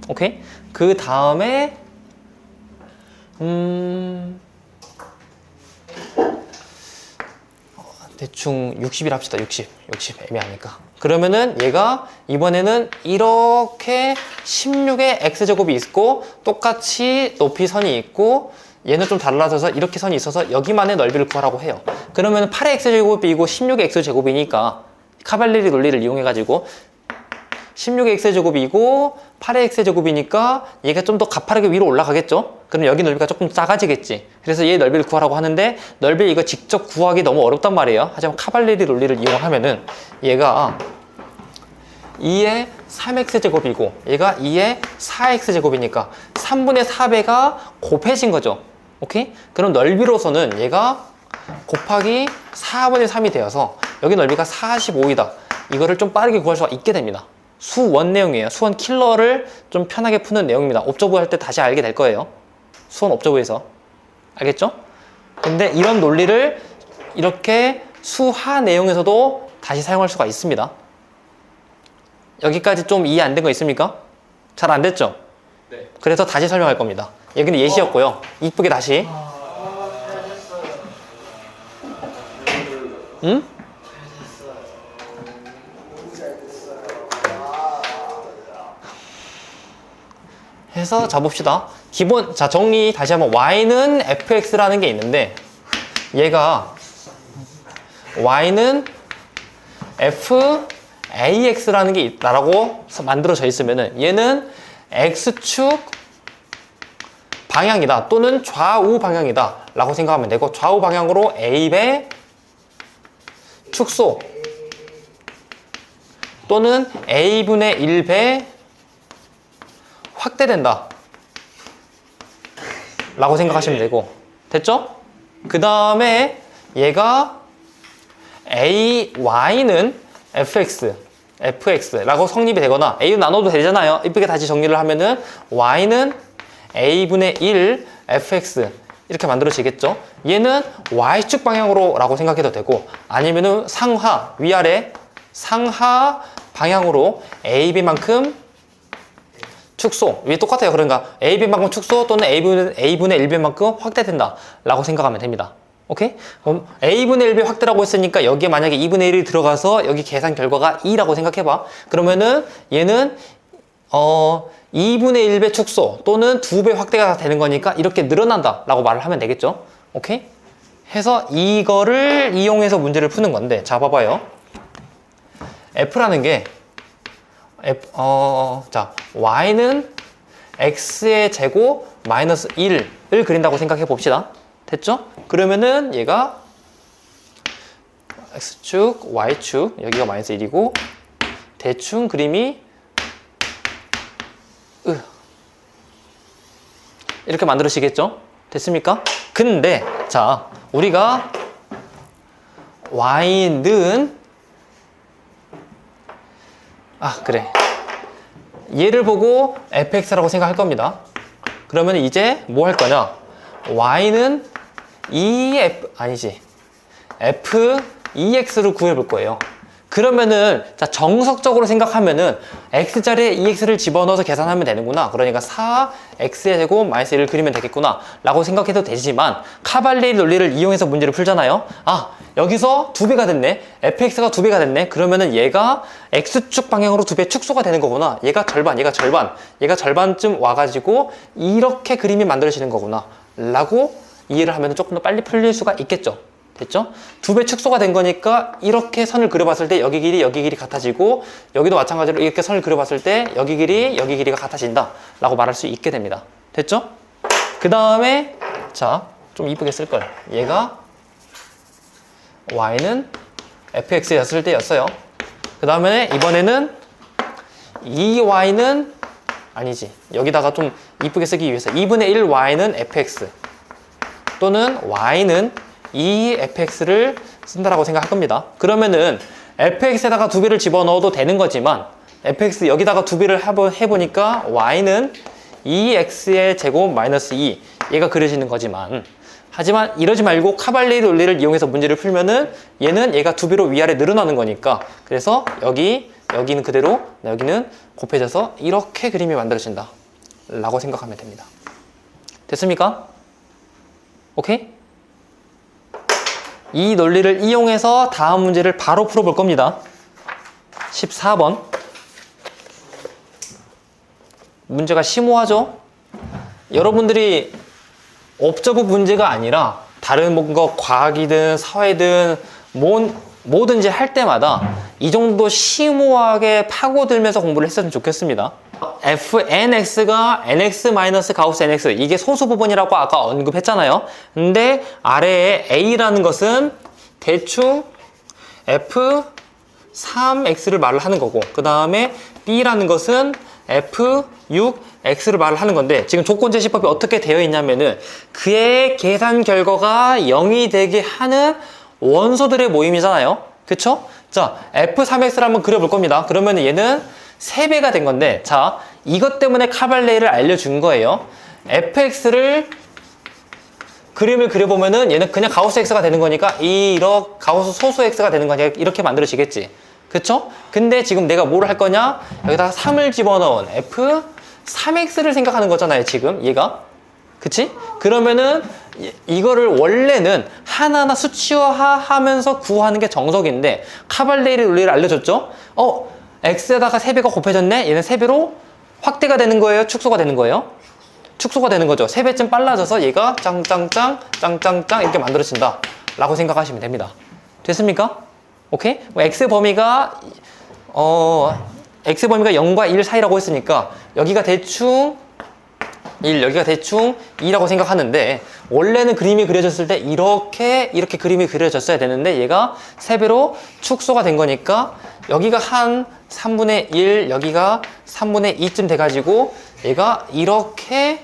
오케이? 그 다음에 대충 60이라 합시다. 60 애매하니까. 그러면은 얘가 이번에는 이렇게 16의 x제곱이 있고 똑같이 높이 선이 있고 얘는 좀 달라져서 이렇게 선이 있어서 여기만의 넓이를 구하라고 해요. 그러면 8의 x제곱이고 16의 x제곱이니까 카발리리 논리를 이용해가지고 16의 x제곱이고 8의 x제곱이니까 얘가 좀 더 가파르게 위로 올라가겠죠? 그럼 여기 넓이가 조금 작아지겠지. 그래서 얘 넓이를 구하라고 하는데 넓이 이거 직접 구하기 너무 어렵단 말이에요. 하지만 카발리리 논리를 이용하면은 얘가 2의 3x제곱이고 얘가 2의 4x제곱이니까 3분의 4배가 곱해진 거죠. 오케이? 그럼 넓이로서는 얘가 곱하기 4분의 3이 되어서 여기 넓이가 45이다. 이거를 좀 빠르게 구할 수가 있게 됩니다. 수원 내용이에요. 수원 킬러를 좀 편하게 푸는 내용입니다. 옵저브 할 때 다시 알게 될 거예요. 수원 옵저브에서. 알겠죠? 근데 이런 논리를 이렇게 수하 내용에서도 다시 사용할 수가 있습니다. 여기까지 좀 이해 안 된 거 있습니까? 잘 안 됐죠? 네. 그래서 다시 설명할 겁니다. 여기는 예시였고요. 이쁘게 다시. 응? 해서 잡읍시다. 자, 정리 다시 한번. y는 fx라는 게 있는데 얘가 y는 fax라는 게 있다라고 만들어져 있으면은 얘는 x축 방향이다 또는 좌우 방향이다 라고 생각하면 되고, 좌우 방향으로 a배 축소 또는 a분의 1배 확대된다 라고 생각하시면 되고, 됐죠? 그 다음에 얘가 y는 fx라고 성립이 되거나 a로 나눠도 되잖아요. 이쁘게 다시 정리를 하면은 y는 a분의 1 fx 이렇게 만들어지겠죠. 얘는 y축 방향으로 라고 생각해도 되고, 아니면은 상하 위아래 상하 방향으로 ab만큼 축소, 위에 똑같아요. 그러니까 ab만큼 축소 또는 a분의 1배만큼 확대된다 라고 생각하면 됩니다. 오케이? 그럼 a분의 1배 확대라고 했으니까 여기에 만약에 2분의 1이 들어가서 여기 계산 결과가 2라고 생각해봐. 그러면은 얘는 2분의 1배 축소 또는 2배 확대가 되는 거니까 이렇게 늘어난다 라고 말을 하면 되겠죠. 오케이? 해서 이거를 이용해서 문제를 푸는 건데, 자 봐봐요. f라는 게 자, y는 x의 제곱 마이너스 1을 그린다고 생각해 봅시다. 됐죠? 그러면은 얘가 x축, y축, 여기가 마이너스 1이고 대충 그림이 이렇게 만들어지겠죠? 됐습니까? 근데 자, 우리가 y는 그래, 얘를 보고 fx라고 생각할 겁니다. 그러면 이제 뭐 할 거냐? y는 f2x로 구해볼 거예요. 그러면은 자, 정석적으로 생각하면은 x자리에 2x를 집어넣어서 계산하면 되는구나. 그러니까 4x의 제곱 마이너스 1을 그리면 되겠구나 라고 생각해도 되지만 카발레리 논리를 이용해서 문제를 풀잖아요. 여기서 2배가 됐네. fx가 2배가 됐네. 그러면은 얘가 x축 방향으로 2배 축소가 되는 거구나. 얘가 절반, 얘가 절반, 얘가 절반쯤 와가지고 이렇게 그림이 만들어지는 거구나 라고 이해를 하면 조금 더 빨리 풀릴 수가 있겠죠. 됐죠? 2배 축소가 된 거니까 이렇게 선을 그려봤을 때 여기 길이 같아지고, 여기도 마찬가지로 이렇게 선을 그려봤을 때 여기 길이가 같아진다 라고 말할 수 있게 됩니다. 됐죠? 그 다음에 자, 좀 이쁘게 쓸걸. 얘가 y는 fx였을 때였어요. 그 다음에 이번에는 이 y는 아니지, 여기다가 좀 이쁘게 쓰기 위해서 2분의 1 y는 fx 또는 y는 이 fx를 쓴다라고 생각할 겁니다. 그러면은 fx에다가 2배를 집어넣어도 되는 거지만 fx 여기다가 2배를 해보니까 y는 2x의 제곱 마이너스 2 얘가 그려지는 거지만, 하지만 이러지 말고 카발레리 논리를 이용해서 문제를 풀면은 얘가 2배로 위아래 늘어나는 거니까, 그래서 여기는 그대로, 여기는 곱해져서 이렇게 그림이 만들어진다 라고 생각하면 됩니다. 됐습니까? 오케이? 이 논리를 이용해서 다음 문제를 바로 풀어볼 겁니다. 14번. 문제가 심오하죠? 여러분들이 옵저브 문제가 아니라 다른 뭔가 과학이든 사회든 뭐든지 할 때마다 이 정도 심오하게 파고들면서 공부를 했으면 좋겠습니다. fnx가 nx-가우스 nx, 이게 소수 부분이라고 아까 언급했잖아요. 근데 아래에 a라는 것은 대충 f3x를 말을 하는 거고, 그 다음에 b라는 것은 f6x를 말을 하는 건데, 지금 조건제시법이 어떻게 되어 있냐면은 그의 계산 결과가 0이 되게 하는 원소들의 모임이잖아요. 그쵸? 자, f3x를 한번 그려볼 겁니다. 그러면 얘는 3배가 된 건데, 자, 이것 때문에 카발레이를 알려준 거예요. fx를 그림을 그려보면은 얘는 그냥 가우스 x가 되는 거니까 이렇게 가우스 소수 x가 되는 거니까 이렇게 만들어지겠지. 그쵸? 근데 지금 내가 뭐를 할 거냐? 여기다가 3을 집어넣은 f3x를 생각하는 거잖아요, 지금 얘가. 그치? 그러면은 이거를 원래는 하나하나 수치화하면서 구하는 게 정석인데, 카발레리 논리를 알려줬죠? x에다가 3배가 곱해졌네? 얘는 3배로 확대가 되는 거예요? 축소가 되는 거예요? 축소가 되는 거죠. 3배쯤 빨라져서 얘가 짱짱짱 이렇게 만들어진다 라고 생각하시면 됩니다. 됐습니까? 오케이? x 범위가 x 범위가 0과 1 사이라고 했으니까 여기가 대충 1, 여기가 대충 2라고 생각하는데, 원래는 그림이 그려졌을 때 이렇게 그림이 그려졌어야 되는데 얘가 3배로 축소가 된 거니까 여기가 한 3분의 1, 여기가 3분의 2쯤 돼가지고 얘가 이렇게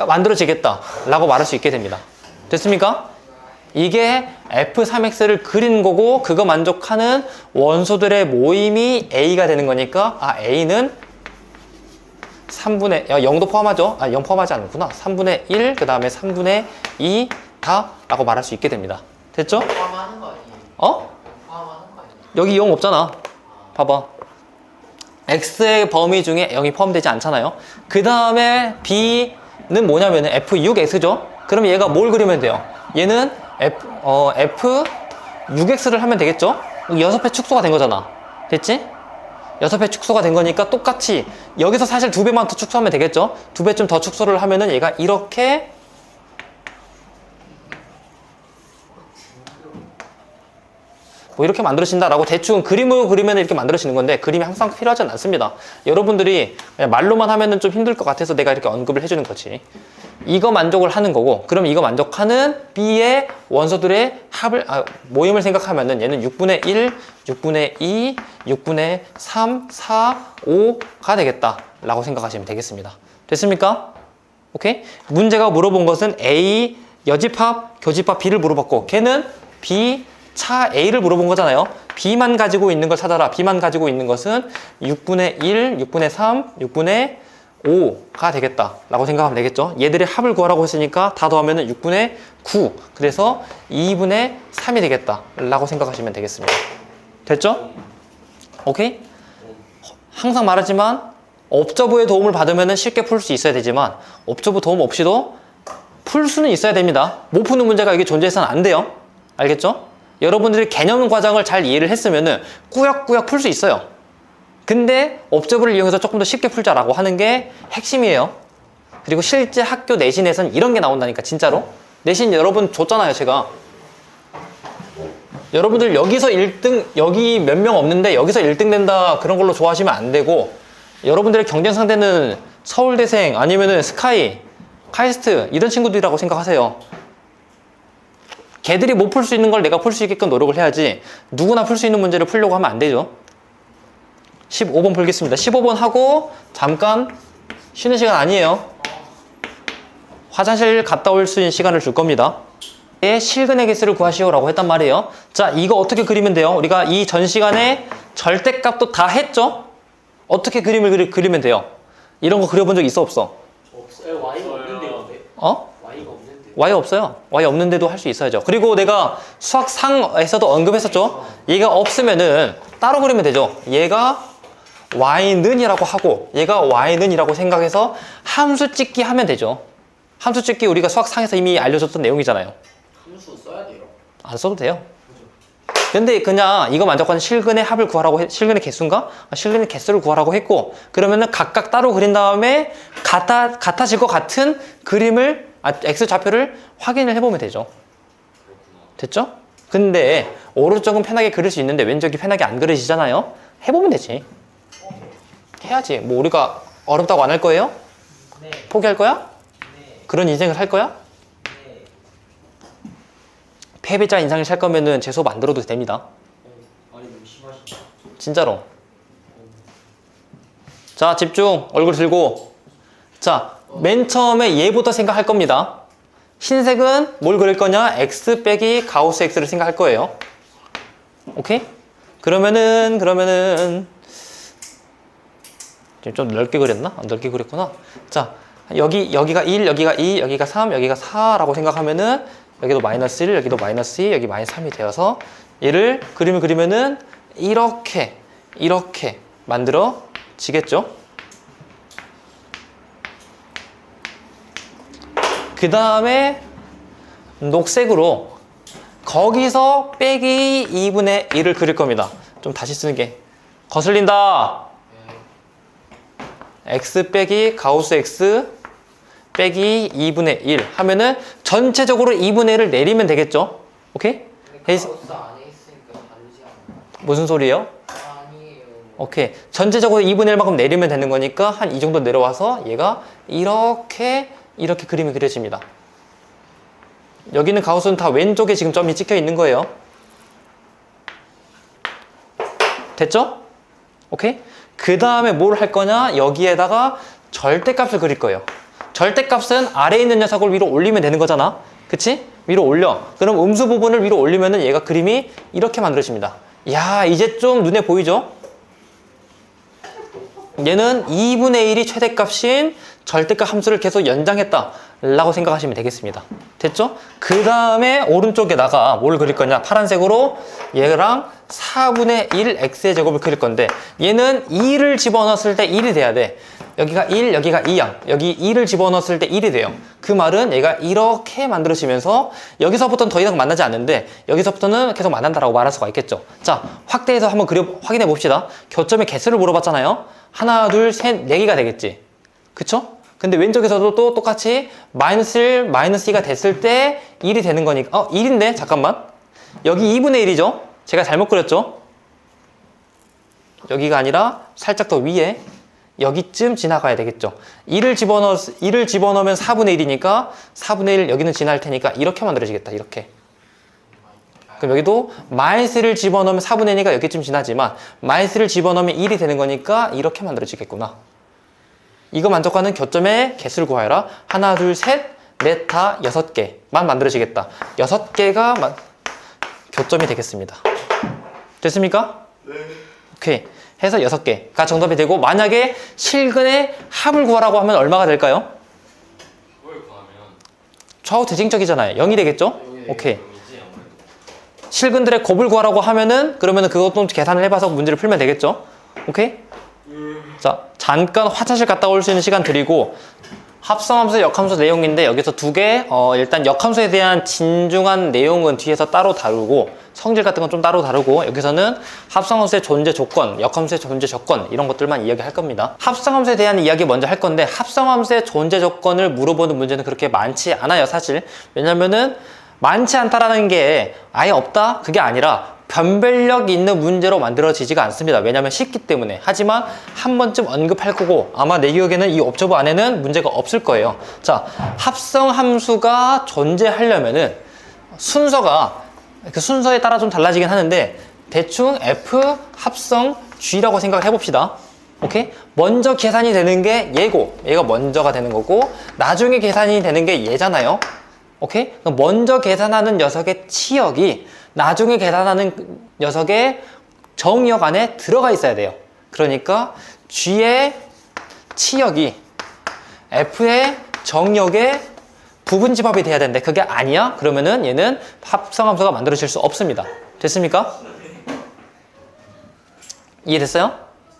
만들어지겠다 라고 말할 수 있게 됩니다. 됐습니까? 이게 f3x를 그린 거고, 그거 만족하는 원소들의 모임이 a가 되는 거니까, a는 3분의 0도 포함하죠? 0 포함하지 않구나. 3분의 1, 그 다음에 3분의 2 다 라고 말할 수 있게 됩니다. 됐죠? 포함하는 거 아니에요? 포함하는 거 아니에요? 여기 0 없잖아. 봐봐. x의 범위 중에 0이 포함되지 않잖아요. 그 다음에 b는 뭐냐면은 f6x죠? 그럼 얘가 뭘 그리면 돼요? 얘는 f6x를 하면 되겠죠? 6배 축소가 된 거잖아. 됐지? 6배 축소가 된 거니까 똑같이 여기서 사실 2배만 더 축소하면 되겠죠? 2배쯤 더 축소를 하면은 얘가 이렇게 뭐 이렇게 만들어진다라고 대충 그림으로 그리면 이렇게 만들어지는 건데 그림이 항상 필요하진 않습니다. 여러분들이 그냥 말로만 하면은 좀 힘들 것 같아서 내가 이렇게 언급을 해주는 거지. 이거 만족을 하는 거고, 그럼 이거 만족하는 B의 원소들의 모임을 생각하면은 얘는 6분의 1, 6분의 2, 6분의 3, 4, 5가 되겠다 라고 생각하시면 되겠습니다. 됐습니까? 오케이? 문제가 물어본 것은 A, 여집합, 교집합 B를 물어봤고, 걔는 B, 차 A를 물어본 거잖아요. B만 가지고 있는 걸 찾아라. B만 가지고 있는 것은 6분의 1, 6분의 3, 6분의 5가 되겠다 라고 생각하면 되겠죠. 얘들의 합을 구하라고 했으니까 다 더하면 6분의 9, 그래서 2분의 3이 되겠다 라고 생각하시면 되겠습니다. 됐죠? 오케이? 항상 말하지만 업저브의 도움을 받으면 쉽게 풀 수 있어야 되지만 업저브 도움 없이도 풀 수는 있어야 됩니다. 못 푸는 문제가 여기 존재해서는 안 돼요. 알겠죠? 여러분들이 개념 과정을 잘 이해를 했으면 꾸역꾸역 풀 수 있어요. 근데 업저브를 이용해서 조금 더 쉽게 풀자라고 하는 게 핵심이에요. 그리고 실제 학교 내신에서는 이런 게 나온다니까, 진짜로. 내신 여러분 줬잖아요, 제가. 여러분들 여기서 1등, 여기 몇 명 없는데 여기서 1등 된다 그런 걸로 좋아하시면 안 되고, 여러분들의 경쟁 상대는 서울대생 아니면은 스카이, 카이스트 이런 친구들이라고 생각하세요. 걔들이 못 풀 수 있는 걸 내가 풀 수 있게끔 노력을 해야지 누구나 풀 수 있는 문제를 풀려고 하면 안 되죠. 15번 풀겠습니다. 15번 하고 잠깐 쉬는 시간 아니에요. 화장실 갔다 올 수 있는 시간을 줄 겁니다. 실근의 개수를 구하시오라고 했단 말이에요. 자, 이거 어떻게 그리면 돼요? 우리가 이 전 시간에 절대값도 다 했죠? 어떻게 그림을 그리면 돼요? 이런 거 그려본 적 있어, 없어? 없어요. Y가 없는데요. 근데? 어? Y가 없는데. Y 없어요. Y 없는데도 할 수 있어야죠. 그리고 내가 수학상에서도 언급했었죠? 얘가 없으면은 따로 그리면 되죠. 얘가 Y는 이라고 하고 얘가 Y는 이라고 생각해서 함수 찍기 하면 되죠. 함수 찍기 우리가 수학상에서 이미 알려줬던 내용이잖아요. 함수 써야 돼요. 안 써도 돼요. 근데 그냥 이거 만족하는 실근의 합을 구하라고 실근의 개수인가? 실근의 개수를 구하라고 했고, 그러면은 각각 따로 그린 다음에 같아질 것 같은 그림을 X 좌표를 확인을 해보면 되죠. 됐죠? 근데 오른쪽은 편하게 그릴 수 있는데 왼쪽이 편하게 안 그려지잖아요. 해보면 되지. 해야지. 뭐 우리가 어렵다고 안 할 거예요? 네. 포기할 거야? 네. 그런 인생을 살 거야? 네. 패배자 인상을 살 거면은 제 수업 안 들어도 됩니다. 아니 너무 심하시다. 진짜로. 자, 집중. 얼굴 들고. 자, 맨 처음에 얘부터 생각할 겁니다. 흰색은 뭘 그릴 거냐? X 빼기 가우스 X를 생각할 거예요. 오케이? 그러면은 좀 넓게 그렸나? 넓게 그렸구나. 자, 여기가 1, 여기가 2, 여기가 3, 여기가 4라고 생각하면은 여기도 마이너스 1, 여기도 마이너스 2, 여기 마이너스 3이 되어서 얘를 그림을 그리면은 이렇게 만들어지겠죠? 그 다음에 녹색으로 거기서 빼기 2분의 1을 그릴 겁니다. 좀 다시 쓰는 게 거슬린다. X 빼기 가우스 X 빼기 2분의 1 하면은 전체적으로 2분의 1을 내리면 되겠죠? 오케이? 가우스 안에 있으니까 다르지 않아요? 무슨 소리예요? 아니에요. 오케이. 전체적으로 2분의 1만큼 내리면 되는 거니까 한 이 정도 내려와서 얘가 이렇게 그림이 그려집니다. 여기는 가우스는 다 왼쪽에 지금 점이 찍혀 있는 거예요. 됐죠? 오케이? 그 다음에 뭘 할 거냐? 여기에다가 절대값을 그릴 거예요. 절대값은 아래에 있는 녀석을 위로 올리면 되는 거잖아. 그치? 위로 올려. 그럼 음수 부분을 위로 올리면은 얘가 그림이 이렇게 만들어집니다. 야, 이제 좀 눈에 보이죠? 얘는 2분의 1이 최대값인 절대값 함수를 계속 연장했다 라고 생각하시면 되겠습니다. 됐죠? 그 다음에 오른쪽에다가 뭘 그릴 거냐? 파란색으로 얘랑 4분의 1 x의 제곱을 그릴 건데 얘는 2를 집어넣었을 때 1이 돼야 돼. 여기가 1, 여기가 2야. 여기 2를 집어넣었을 때 1이 돼요. 그 말은 얘가 이렇게 만들어지면서 여기서부터는 더 이상 만나지 않는데 여기서부터는 계속 만난다라고 말할 수가 있겠죠. 자, 확대해서 한번 확인해 봅시다. 교점의 개수를 물어봤잖아요. 하나, 둘, 셋, 4개가 되겠지. 그쵸? 근데 왼쪽에서도 또 똑같이 마이너스 1, 마이너스 2가 됐을 때 1이 되는 거니까 1인데 잠깐만. 여기 2분의 1이죠? 제가 잘못 그렸죠? 여기가 아니라 살짝 더 위에 여기쯤 지나가야 되겠죠. 1을 집어넣으면 4분의 1이니까 4분의 1 여기는 지날 테니까 이렇게 만들어지겠다. 이렇게. 그럼 여기도 -를 집어넣으면 4분의 1이니까 여기쯤 지나지만 -를 집어넣으면 1이 되는 거니까 이렇게 만들어지겠구나. 이거 만족하는 교점의 개수를 구하여라. 하나, 둘, 셋, 넷, 다 6개만 만들어지겠다. 6개가 교점이 되겠습니다. 됐습니까? 네. 오케이. 해서 6개가 정답이 되고, 만약에 실근의 합을 구하라고 하면 얼마가 될까요? 그걸 구하면 좌우 대칭적이잖아요. 0이 되겠죠? 오케이. 0이지 아무래도. 실근들의 곱을 구하라고 하면은 그러면은 그것도 계산을 해봐서 문제를 풀면 되겠죠? 오케이? 자, 잠깐 화장실 갔다 올 수 있는 시간 드리고, 합성함수, 역함수 내용인데 여기서 두 개, 일단 역함수에 대한 진중한 내용은 뒤에서 따로 다루고, 성질 같은 건 좀 따로 다루고, 여기서는 합성함수의 존재 조건, 역함수의 존재 조건 이런 것들만 이야기할 겁니다. 합성함수에 대한 이야기 먼저 할 건데, 합성함수의 존재 조건을 물어보는 문제는 그렇게 많지 않아요, 사실. 왜냐면은 많지 않다라는 게 아예 없다? 그게 아니라 변별력 있는 문제로 만들어지지가 않습니다. 왜냐하면 쉽기 때문에. 하지만 한 번쯤 언급할 거고, 아마 내 기억에는 이 옵저버 안에는 문제가 없을 거예요. 자, 합성함수가 존재하려면은 순서가 그 순서에 따라 좀 달라지긴 하는데, 대충 F 합성 G라고 생각을 해봅시다. 오케이? 먼저 계산이 되는 게 얘고, 얘가 먼저가 되는 거고, 나중에 계산이 되는 게 얘잖아요. 오케이? 먼저 계산하는 녀석의 치역이 나중에 계산하는 녀석의 정역 안에 들어가 있어야 돼요. 그러니까 G의 치역이 F의 정역의 부분집합이 돼야 되는데 그게 아니야? 그러면은 얘는 합성함수가 만들어질 수 없습니다. 됐습니까? 이해됐어요?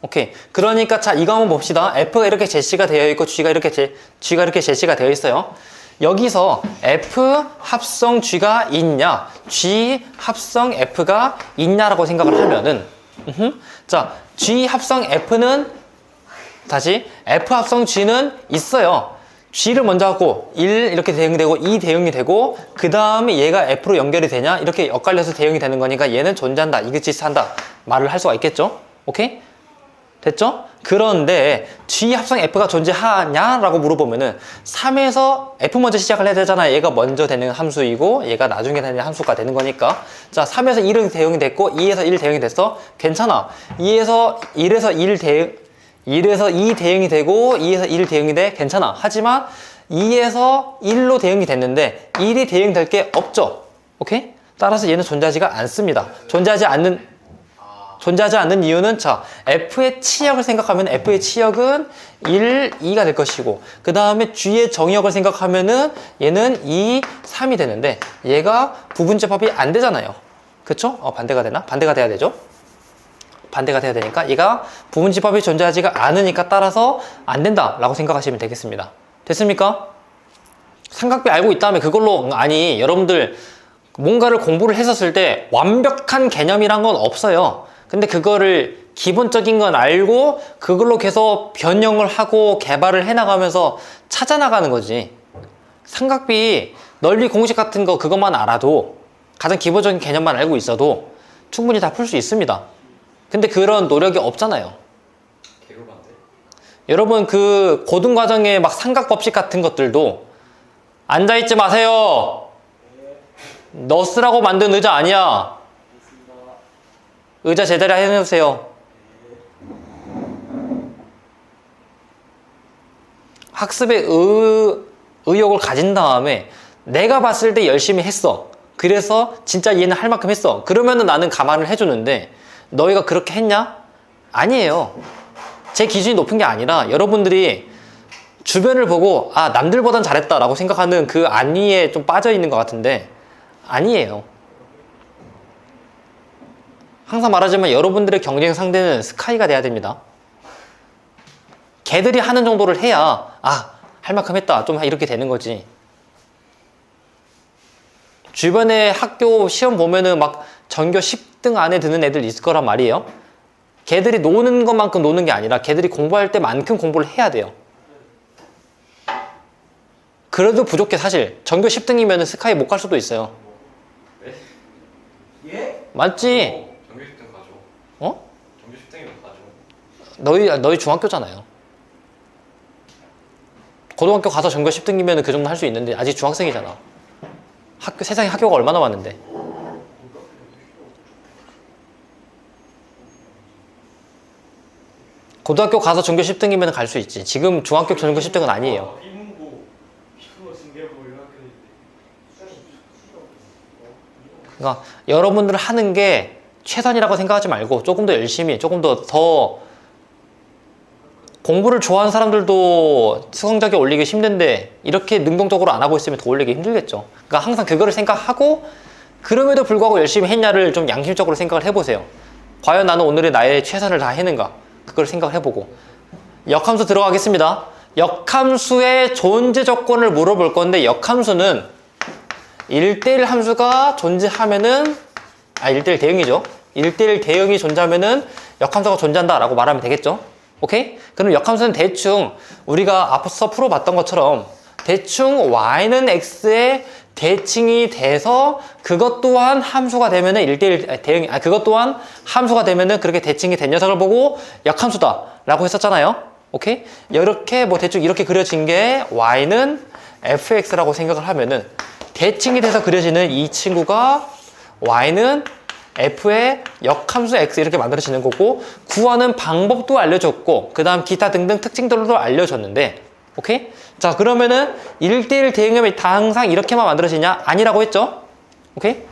오케이. 그러니까 자, 이거 한번 봅시다. F가 이렇게 제시가 되어 있고 G가 이렇게 제시가 되어 있어요. 여기서 F 합성 G가 있냐, G 합성 F가 있냐라고 생각을 하면은, 자, G 합성 F는, 다시, F 합성 G는 있어요. G를 먼저 하고 1 이렇게 대응이 되고 2 대응이 되고, 그 다음에 얘가 F로 연결이 되냐, 이렇게 엇갈려서 대응이 되는 거니까 얘는 존재한다, 이그지스한다 말을 할 수가 있겠죠. 오케이? 됐죠? 그런데 G 합성 F가 존재하냐라고 물어보면은 3에서 F 먼저 시작을 해야 되잖아요. 얘가 먼저 되는 함수이고 얘가 나중에 되는 함수가 되는 거니까. 자, 3에서 1은 대응이 됐고 2에서 1 대응이 됐어. 괜찮아. 1에서 2 대응이 되고 2에서 1 대응이 돼. 괜찮아. 하지만 2에서 1로 대응이 됐는데 1이 대응될 게 없죠. 오케이? 따라서 얘는 존재하지가 않습니다. 존재하지 않는 이유는, 자, F의 치역을 생각하면 F의 치역은 1, 2가 될 것이고, 그 다음에 G의 정역을 생각하면은 얘는 2, 3이 되는데 얘가 부분집합이 안 되잖아요. 그쵸? 반대가 되나? 반대가 돼야 되죠? 반대가 돼야 되니까 얘가 부분집합이 존재하지가 않으니까 따라서 안 된다라고 생각하시면 되겠습니다. 됐습니까? 삼각비 알고 있다면 그걸로, 아니, 여러분들 뭔가를 공부를 했었을 때 완벽한 개념이란 건 없어요. 근데 그거를 기본적인 건 알고 그걸로 계속 변형을 하고 개발을 해나가면서 찾아나가는 거지. 삼각비 넓이 공식 같은 거 그것만 알아도, 가장 기본적인 개념만 알고 있어도 충분히 다 풀 수 있습니다. 근데 그런 노력이 없잖아요. 개그반데? 여러분 그 고등과정의 막 삼각법칙 같은 것들도 앉아있지 마세요. 너 쓰라고 만든 의자 아니야. 의자 제자리 해놓으세요. 학습의 의욕을 가진 다음에 내가 봤을 때 열심히 했어. 그래서 진짜 얘는 할 만큼 했어. 그러면은 나는 감안을 해주는데, 너희가 그렇게 했냐? 아니에요. 제 기준이 높은 게 아니라 여러분들이 주변을 보고 아, 남들보단 잘했다라고 생각하는 그 안위에 좀 빠져 있는 것 같은데 아니에요. 항상 말하지만 여러분들의 경쟁 상대는 스카이가 돼야 됩니다. 걔들이 하는 정도를 해야 아, 할 만큼 했다 좀 이렇게 되는 거지. 주변에 학교 시험 보면은 막 전교 10등 안에 드는 애들 있을 거란 말이에요. 걔들이 노는 것만큼 노는 게 아니라 걔들이 공부할 때만큼 공부를 해야 돼요. 그래도 부족해. 사실 전교 10등이면 스카이 못 갈 수도 있어요. 예? 맞지? 정규 10등 가죠. 어? 정규 10등이면 가죠. 너희 중학교잖아요. 고등학교 가서 전교 10등이면 그 정도 할 수 있는데 아직 중학생이잖아. 세상에 학교가 얼마나 많은데. 고등학교 가서 전교 10등이면 갈 수 있지. 지금 중학교 전교 10등은 아니에요. 이문고 피부 승계고 이런 그러니까 여러분들 하는 게 최선이라고 생각하지 말고 조금 더 열심히, 조금 더 공부를 좋아하는 사람들도 수성적이 올리기 힘든데 이렇게 능동적으로 안 하고 있으면 더 올리기 힘들겠죠. 그러니까 항상 그거를 생각하고 그럼에도 불구하고 열심히 했냐를 좀 양심적으로 생각을 해보세요. 과연 나는 오늘의 나의 최선을 다했는가? 그걸 생각을 해보고. 역함수 들어가겠습니다. 역함수의 존재 조건을 물어볼 건데 역함수는 1대1 함수가 존재하면은 1대1 대응이죠. 1대1 대응이 존재하면은 역함수가 존재한다 라고 말하면 되겠죠. 오케이? 그럼 역함수는 대충 우리가 앞서 풀어봤던 것처럼 대충 y는 x의 대칭이 돼서 그것 또한 함수가 되면은 1대1 대응, 그것 또한 함수가 되면은 그렇게 대칭이 된 녀석을 보고 역함수다 라고 했었잖아요. 오케이? 이렇게 뭐 대충 이렇게 그려진 게 y는 fx라고 생각을 하면은 대칭이 돼서 그려지는 이 친구가 y는 f의 역함수 x 이렇게 만들어지는 거고 구하는 방법도 알려줬고 그 다음 기타 등등 특징들도 알려줬는데 오케이? 자 그러면은 1대1 대응하면 다 항상 이렇게만 만들어지냐? 아니라고 했죠? 오케이?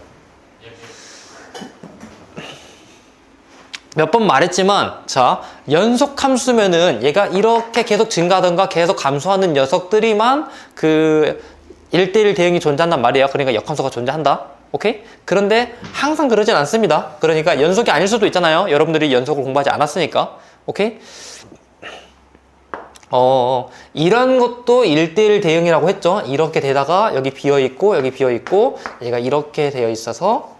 몇 번 말했지만 자 연속함수면은 얘가 이렇게 계속 증가하던가 계속 감소하는 녀석들이만 그 1대1 대응이 존재한단 말이에요. 그러니까 역함수가 존재한다. 오케이? 그런데 항상 그러진 않습니다. 그러니까 연속이 아닐 수도 있잖아요. 여러분들이 연속을 공부하지 않았으니까. 오케이? 이런 것도 1대1 대응이라고 했죠. 이렇게 되다가 여기 비어있고 여기 비어있고 얘가 이렇게 되어 있어서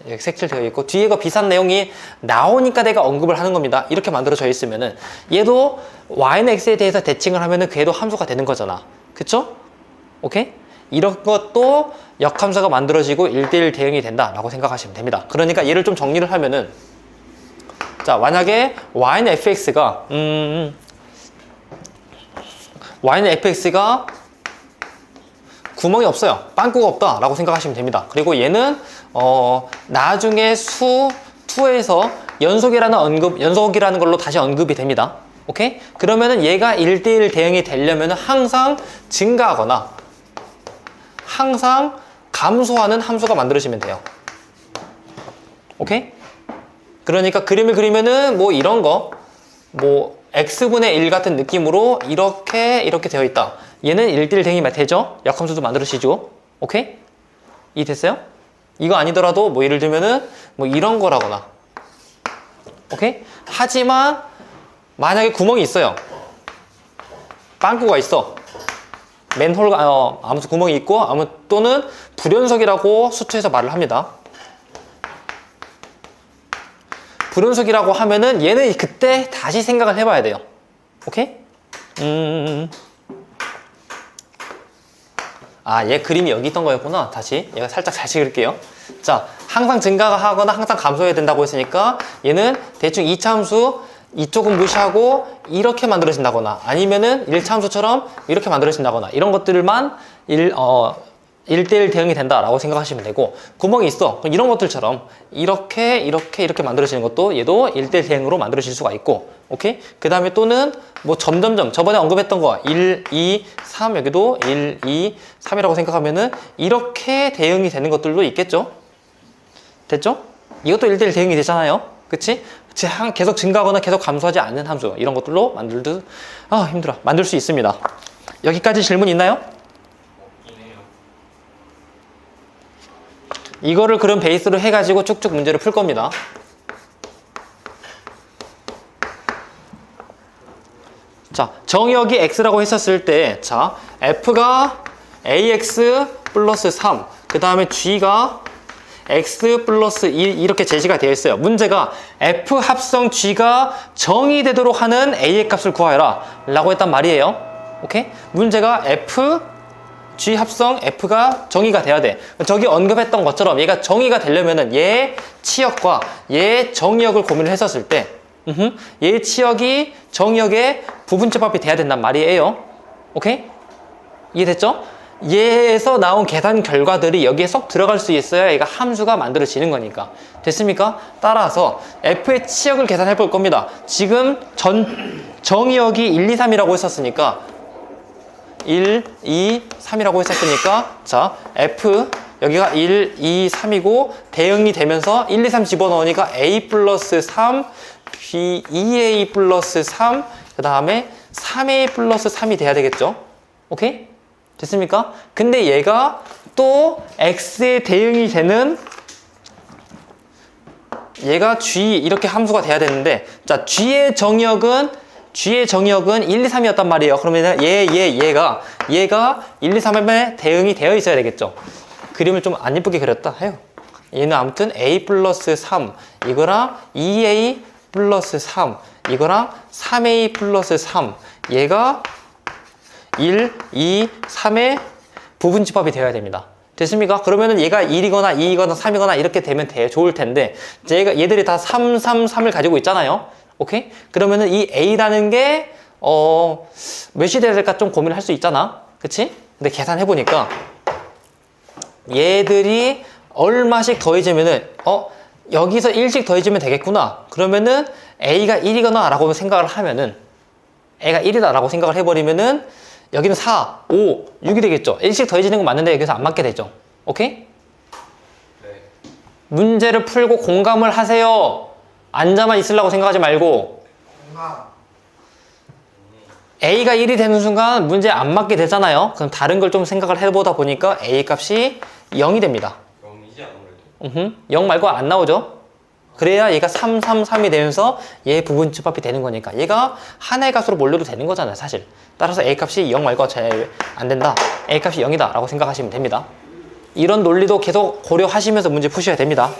여기 색칠되어 있고 뒤에가 비슷한 내용이 나오니까 내가 언급을 하는 겁니다. 이렇게 만들어져 있으면은 얘도 y는 x에 대해서 대칭을 하면은 걔도 함수가 되는 거잖아. 그쵸? 오케이? 이런 것도 역함수가 만들어지고 1대1 대응이 된다라고 생각하시면 됩니다. 그러니까 얘를 좀 정리를 하면은 자 만약에 y는 fx가 y는 fx가 구멍이 없어요. 빵꾸가 없다 라고 생각하시면 됩니다. 그리고 얘는 나중에 수 2에서 연속이라는 걸로 다시 언급이 됩니다. 오케이? 그러면은 얘가 1대1 대응이 되려면 항상 증가하거나 항상 감소하는 함수가 만들어지면 돼요. 오케이? 그러니까 그림을 그리면은 뭐 이런 거 뭐 x분의 1 같은 느낌으로 이렇게 되어 있다. 얘는 1대1 대응이 되죠? 역함수도 만들어지죠? 오케이? 이해됐어요? 이거 아니더라도 뭐 예를 들면은 뭐 이런 거라거나 오케이? 하지만 만약에 구멍이 있어요. 빵꾸가 있어. 맨홀 아무튼 구멍이 있고 또는 불연속이라고 수투에서 말을 합니다. 불연속이라고 하면은 얘는 그때 다시 생각을 해봐야 돼요. 오케이? 얘 그림이 여기 있던 거였구나. 다시 얘가 살짝 다시 그릴게요. 자, 항상 증가하거나 항상 감소해야 된다고 했으니까 얘는 대충 2차 함수 이쪽은 무시하고 이렇게 만들어진다거나 아니면은 1차 함수처럼 이렇게 만들어진다거나 이런 것들만 1대1 대응이 된다라고 생각하시면 되고 구멍이 있어. 그럼 이런 것들처럼 이렇게 만들어지는 것도 얘도 1대1 대응으로 만들어질 수가 있고 오케이? 그 다음에 또는 뭐 점점점 저번에 언급했던 거 1, 2, 3 여기도 1, 2, 3이라고 생각하면은 이렇게 대응이 되는 것들도 있겠죠? 됐죠? 이것도 1대1 대응이 되잖아요. 그치? 계속 증가하거나 계속 감소하지 않는 함수 이런 것들로 만들 수 있습니다. 여기까지 질문 있나요? 이거를 그럼 베이스로 해가지고 쭉쭉 문제를 풀 겁니다. 자, 정의역이 x라고 했었을 때, 자, f가 ax 플러스 3, 그 다음에 g가 x 플러스 1 이렇게 제시가 되어 있어요. 문제가 f 합성 g가 정의되도록 하는 a의 값을 구하여라 라고 했단 말이에요. 오케이? 문제가 f G 합성 F가 정의가 돼야 돼. 저기 언급했던 것처럼 얘가 정의가 되려면은 얘 치역과 얘 정의역을 고민을 했었을 때 얘 치역이 정의역의 부분집합이 돼야 된단 말이에요. 오케이? 이해됐죠? 얘에서 나온 계산 결과들이 여기에 쏙 들어갈 수 있어야 얘가 함수가 만들어지는 거니까. 됐습니까? 따라서 F의 치역을 계산해 볼 겁니다. 지금 정의역이 1, 2, 3이라고 했었으니까 1, 2, 3이라고 했었으니까 자 F 여기가 1, 2, 3이고 대응이 되면서 1, 2, 3 집어넣으니까 A 플러스 3 B, 2A 플러스 3 그 다음에 3A 플러스 3이 돼야 되겠죠? 오케이? 됐습니까? 근데 얘가 또 X에 대응이 되는 얘가 G 이렇게 함수가 돼야 되는데 자 G의 정의역은 1, 2, 3이었단 말이에요. 그러면 얘가 1, 2, 3에 대응이 되어 있어야 되겠죠. 그림을 좀 안 예쁘게 그렸다 해요. 얘는 아무튼 A 플러스 3 이거랑 2A 플러스 3 이거랑 3A 플러스 3 얘가 1, 2, 3의 부분집합이 되어야 됩니다. 됐습니까? 그러면은 얘가 1이거나 2이거나 3이거나 이렇게 되면 좋을 텐데 얘들이 다 3, 3, 3을 가지고 있잖아요. 오케이? 그러면은 이 A라는 게 몇이 돼야 될까 좀 고민을 할 수 있잖아. 그치? 근데 계산해보니까 얘들이 얼마씩 더해지면은 여기서 1씩 더해지면 되겠구나. 그러면은 A가 1이거나 라고 생각을 하면은 A가 1이다 라고 생각을 해버리면은 여기는 4, 5, 6이 되겠죠. 1씩 더해지는 건 맞는데 여기서 안 맞게 되죠. 오케이? 네. 문제를 풀고 공감을 하세요. 앉아만 있으려고 생각하지 말고. A가 1이 되는 순간 문제 안 맞게 되잖아요. 그럼 다른 걸 좀 생각을 해보다 보니까 A 값이 0이 됩니다. 0이지 아무래도. 0 말고 안 나오죠. 그래야 얘가 3, 3, 3이 되면서 얘 부분집합이 되는 거니까 얘가 하나의 값으로 몰려도 되는 거잖아요, 사실. 따라서 A 값이 0 말고 잘 안 된다. A 값이 0이다 라고 생각하시면 됩니다. 이런 논리도 계속 고려하시면서 문제 푸셔야 됩니다.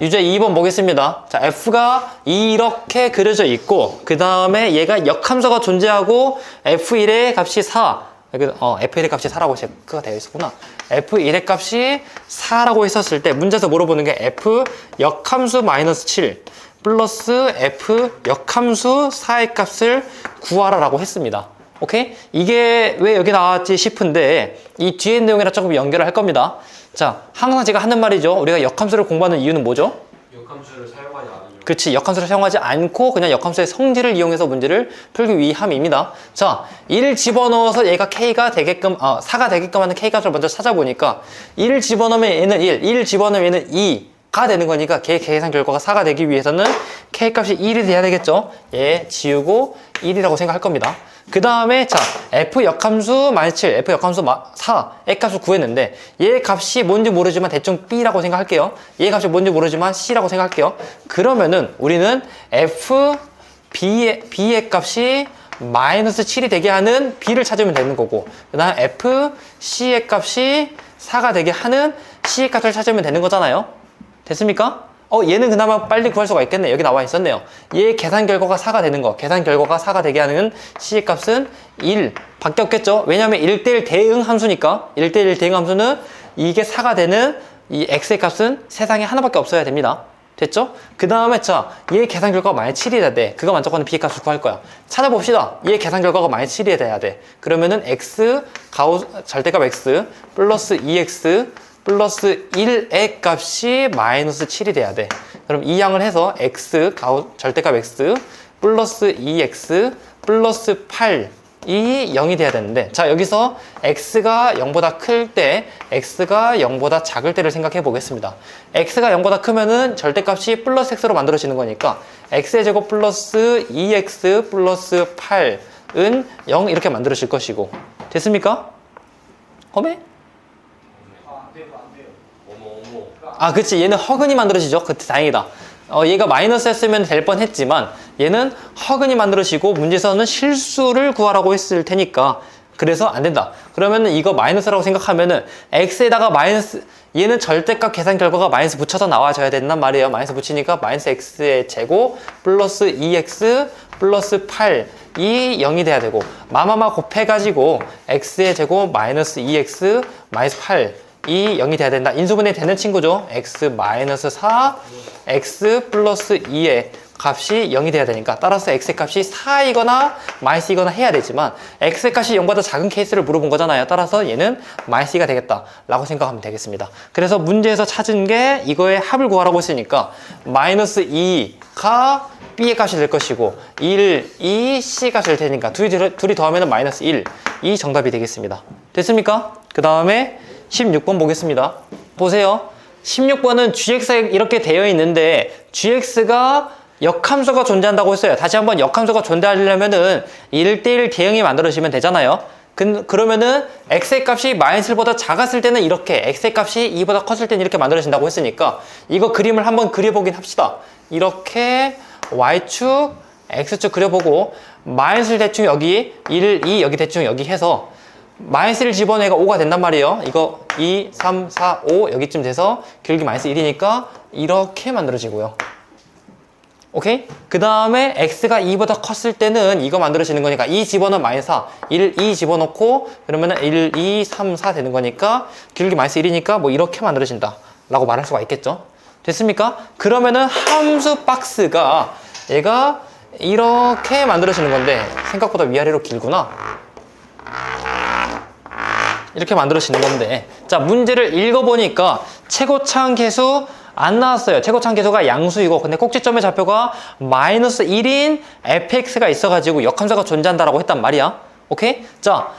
유제 2번 보겠습니다. 자, F가 이렇게 그려져 있고 그 다음에 얘가 역함수가 존재하고 F1의 값이 4 F1의 값이 4라고 체크가 되어 있었구나. F1의 값이 4라고 했었을 때 문제에서 물어보는 게 F 역함수 마이너스 7 플러스 F 역함수 4의 값을 구하라 라고 했습니다. 오케이? 이게 왜 여기 나왔지 싶은데 이 뒤에 내용이랑 조금 연결을 할 겁니다. 자, 항상 제가 하는 말이죠. 우리가 역함수를 공부하는 이유는 뭐죠? 역함수를 사용하지 않으려고. 그렇지, 역함수를 사용하지 않고 그냥 역함수의 성질을 이용해서 문제를 풀기 위함입니다. 자, 1을 집어넣어서 얘가 K가 되게끔 4가 되게끔 하는 K값을 먼저 찾아보니까 1을 집어넣으면 얘는 1, 1을 집어넣으면 얘는 2가 되는 거니까 걔 계산 결과가 4가 되기 위해서는 K값이 1이 돼야 되겠죠. 얘 지우고 1이라고 생각할 겁니다. 그 다음에 자 F 역함수 마이너스 7, F 역함수 4의 값을 구했는데 얘 값이 뭔지 모르지만 대충 B라고 생각할게요. 얘 값이 뭔지 모르지만 C라고 생각할게요. 그러면은 우리는 F, B의 값이 마이너스 7이 되게 하는 B를 찾으면 되는 거고 그 다음 F, C의 값이 4가 되게 하는 C의 값을 찾으면 되는 거잖아요. 됐습니까? 얘는 그나마 빨리 구할 수가 있겠네. 여기 나와 있었네요. 얘 계산 결과가 4가 되는 거. 계산 결과가 4가 되게 하는 C의 값은 1 밖에 없겠죠. 왜냐하면 1대1 대응 함수니까 1대1 대응 함수는 이게 4가 되는 이 X의 값은 세상에 하나밖에 없어야 됩니다. 됐죠? 그 다음에 자, 얘 계산 결과가 마이너스 7이 돼. 그거 만족하는 B의 값을 구할 거야. 찾아봅시다. 얘 계산 결과가 마이너스 7이 돼야 돼. 그러면은 X, 절대값 X 플러스 2X 플러스 1의 값이 마이너스 7이 돼야 돼. 그럼 이 양을 해서 x 절대값 x 플러스 2x 플러스 8이 0이 돼야 되는데 자 여기서 x가 0보다 클 때 x가 0보다 작을 때를 생각해 보겠습니다. x가 0보다 크면은 절대값이 플러스 x로 만들어지는 거니까 x의 제곱 플러스 2x 플러스 8은 0 이렇게 만들어질 것이고 됐습니까? 허메? 아, 그치. 얘는 허근이 만들어지죠. 그때 다행이다. 얘가 마이너스 했으면 될 뻔 했지만, 얘는 허근이 만들어지고, 문제에서는 실수를 구하라고 했을 테니까, 그래서 안 된다. 그러면은 이거 마이너스라고 생각하면은 x에다가 마이너스, 얘는 절대값 계산 결과가 마이너스 붙여서 나와줘야 된단 말이에요. 마이너스 붙이니까 마이너스 x의 제곱 플러스 2x 플러스 8 이 0이 돼야 되고, 마마마 곱해가지고 x의 제곱 마이너스 2x 마이너스 8 이 0이 돼야 된다. 인수분해 되는 친구죠. x 마이너스 4 x 플러스 2의 값이 0이 돼야 되니까, 따라서 x의 값이 4이거나 마이너스이거나 해야 되지만 x의 값이 0보다 작은 케이스를 물어본 거잖아요. 따라서 얘는 마이너스가 되겠다 라고 생각하면 되겠습니다. 그래서 문제에서 찾은 게 이거의 합을 구하라고 했으니까 마이너스 2가 b의 값이 될 것이고 1, 2, c 값이 될 테니까 둘이 더하면 마이너스 1, 이 정답이 되겠습니다. 됐습니까? 그 다음에 16번 보겠습니다. 보세요. 16번은 gx가 이렇게 되어 있는데 gx가 역함수가 존재한다고 했어요. 다시 한번 역함수가 존재하려면은 1대1 대응이 만들어지면 되잖아요. 그러면은 x의 값이 마이너스 1보다 작았을 때는 이렇게, x의 값이 2보다 컸을 때는 이렇게 만들어진다고 했으니까 이거 그림을 한번 그려보긴 합시다. 이렇게 y축, x축 그려보고 마이너스 대충 여기 1, 2 여기 대충 여기 해서 마이너스 1 집어내가 5가 된단 말이에요. 이거 2, 3, 4, 5 여기쯤 돼서 기울기 마이너스 1이니까 이렇게 만들어지고요. 오케이? 그 다음에 x가 2보다 컸을 때는 이거 만들어지는 거니까 2 집어넣으면 마이너스 4, 1, 2 집어넣고 그러면은 1, 2, 3, 4 되는 거니까 기울기 마이너스 1이니까 뭐 이렇게 만들어진다 라고 말할 수가 있겠죠. 됐습니까? 그러면은 함수 박스가 얘가 이렇게 만들어지는 건데 생각보다 위아래로 길구나. 이렇게 만들어지는 건데, 자, 문제를 읽어보니까 최고차항 계수 안 나왔어요. 최고차항 계수가 양수이고, 근데 꼭지점의 좌표가 마이너스 1인 fx가 있어가지고 역함수가 존재한다라고 했단 말이야. 오케이? 자,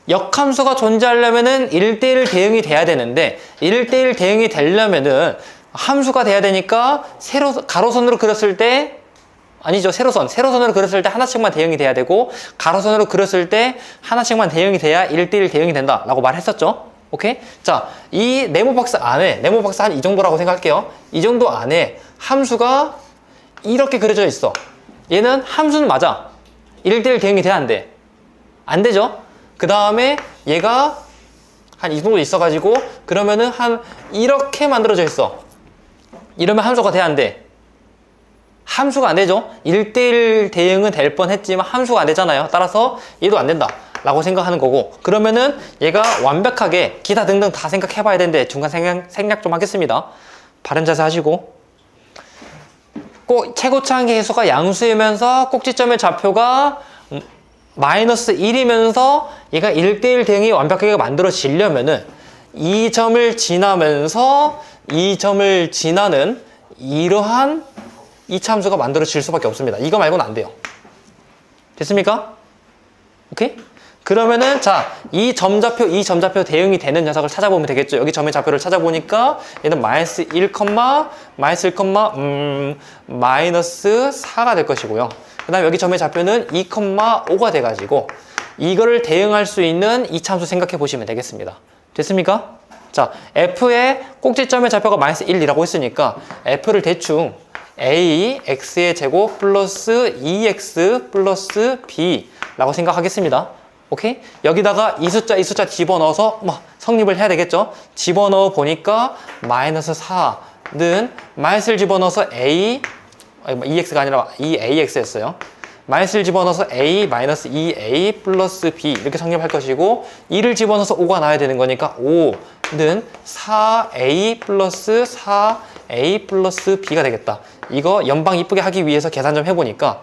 역함수가 존재하려면은 1대1 대응이 돼야 되는데 1대1 대응이 되려면은 함수가 돼야 되니까 가로선으로 그렸을 때, 아니죠, 세로선으로 그렸을 때 하나씩만 대응이 돼야 되고, 가로선으로 그렸을 때 하나씩만 대응이 돼야 1대1 대응이 된다 라고 말했었죠. 오케이? 자, 이 네모박스 안에, 네모박스 한 이 정도라고 생각할게요. 이 정도 안에 함수가 이렇게 그려져 있어. 얘는 함수는 맞아. 1대1 대응이 돼야 안 돼? 안 되죠? 그 다음에 얘가 한 이 정도 있어가지고 그러면은 한 이렇게 만들어져 있어. 이러면 함수가 돼야 안 돼? 함수가 안 되죠? 1대1 대응은 될 뻔했지만 함수가 안 되잖아요. 따라서 얘도 안 된다 라고 생각하는 거고, 그러면은 얘가 완벽하게 기타 등등 다 생각해 봐야 되는데 중간 생략 좀 하겠습니다. 바른 자세 하시고, 꼭 최고차항 계수가 양수이면서 꼭지점의 좌표가 마이너스 1이면서 얘가 1대1 대응이 완벽하게 만들어지려면은 이 점을 지나면서 이 점을 지나는 이러한 이차함수가 만들어질 수밖에 없습니다. 이거 말고는 안 돼요. 됐습니까? 오케이? 그러면은 자, 이 점좌표 대응이 되는 녀석을 찾아보면 되겠죠. 여기 점의 좌표를 찾아보니까 얘는 마이너스 1, 마이너스 1, 마이너스 4가 될 것이고요. 그 다음에 여기 점의 좌표는 2, 5가 돼가지고 이거를 대응할 수 있는 이차함수 생각해 보시면 되겠습니다. 됐습니까? 자, f의 꼭지점의 좌표가 마이너스 1이라고 했으니까 f를 대충 a, x의 제곱 플러스 2x 플러스 b 라고 생각하겠습니다. 오케이? 여기다가 이 숫자 집어넣어서 성립을 해야 되겠죠? 집어넣어 보니까 마이너스 4는 마이너스를 집어넣어서 a, 2x가 아니라 2ax였어요. 마이너스를 집어넣어서 a 마이너스 2a 플러스 b 이렇게 성립할 것이고, 2를 집어넣어서 5가 나와야 되는 거니까 5는 4a 플러스 4a 플러스 b가 되겠다. 이거 연방 이쁘게 하기 위해서 계산 좀 해보니까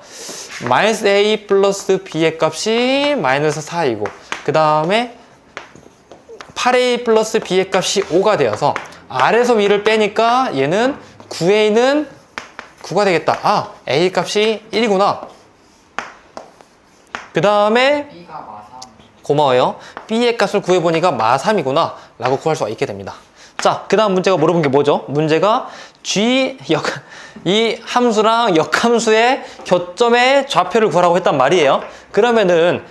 마이너스 a 플러스 b의 값이 마이너스 4이고, 그 다음에 8a 플러스 b의 값이 5가 되어서 아래에서 위를 빼니까 얘는 9a는 9가 되겠다. 아, a 값이 1이구나. 그 다음에 B가 마삼. 고마워요. b의 값을 구해보니까 마3이구나 라고 구할 수가 있게 됩니다. 자, 그 다음 문제가 물어본 게 뭐죠? 문제가 이 함수랑 역함수의 교점의 좌표를 구하라고 했단 말이에요. 그러면은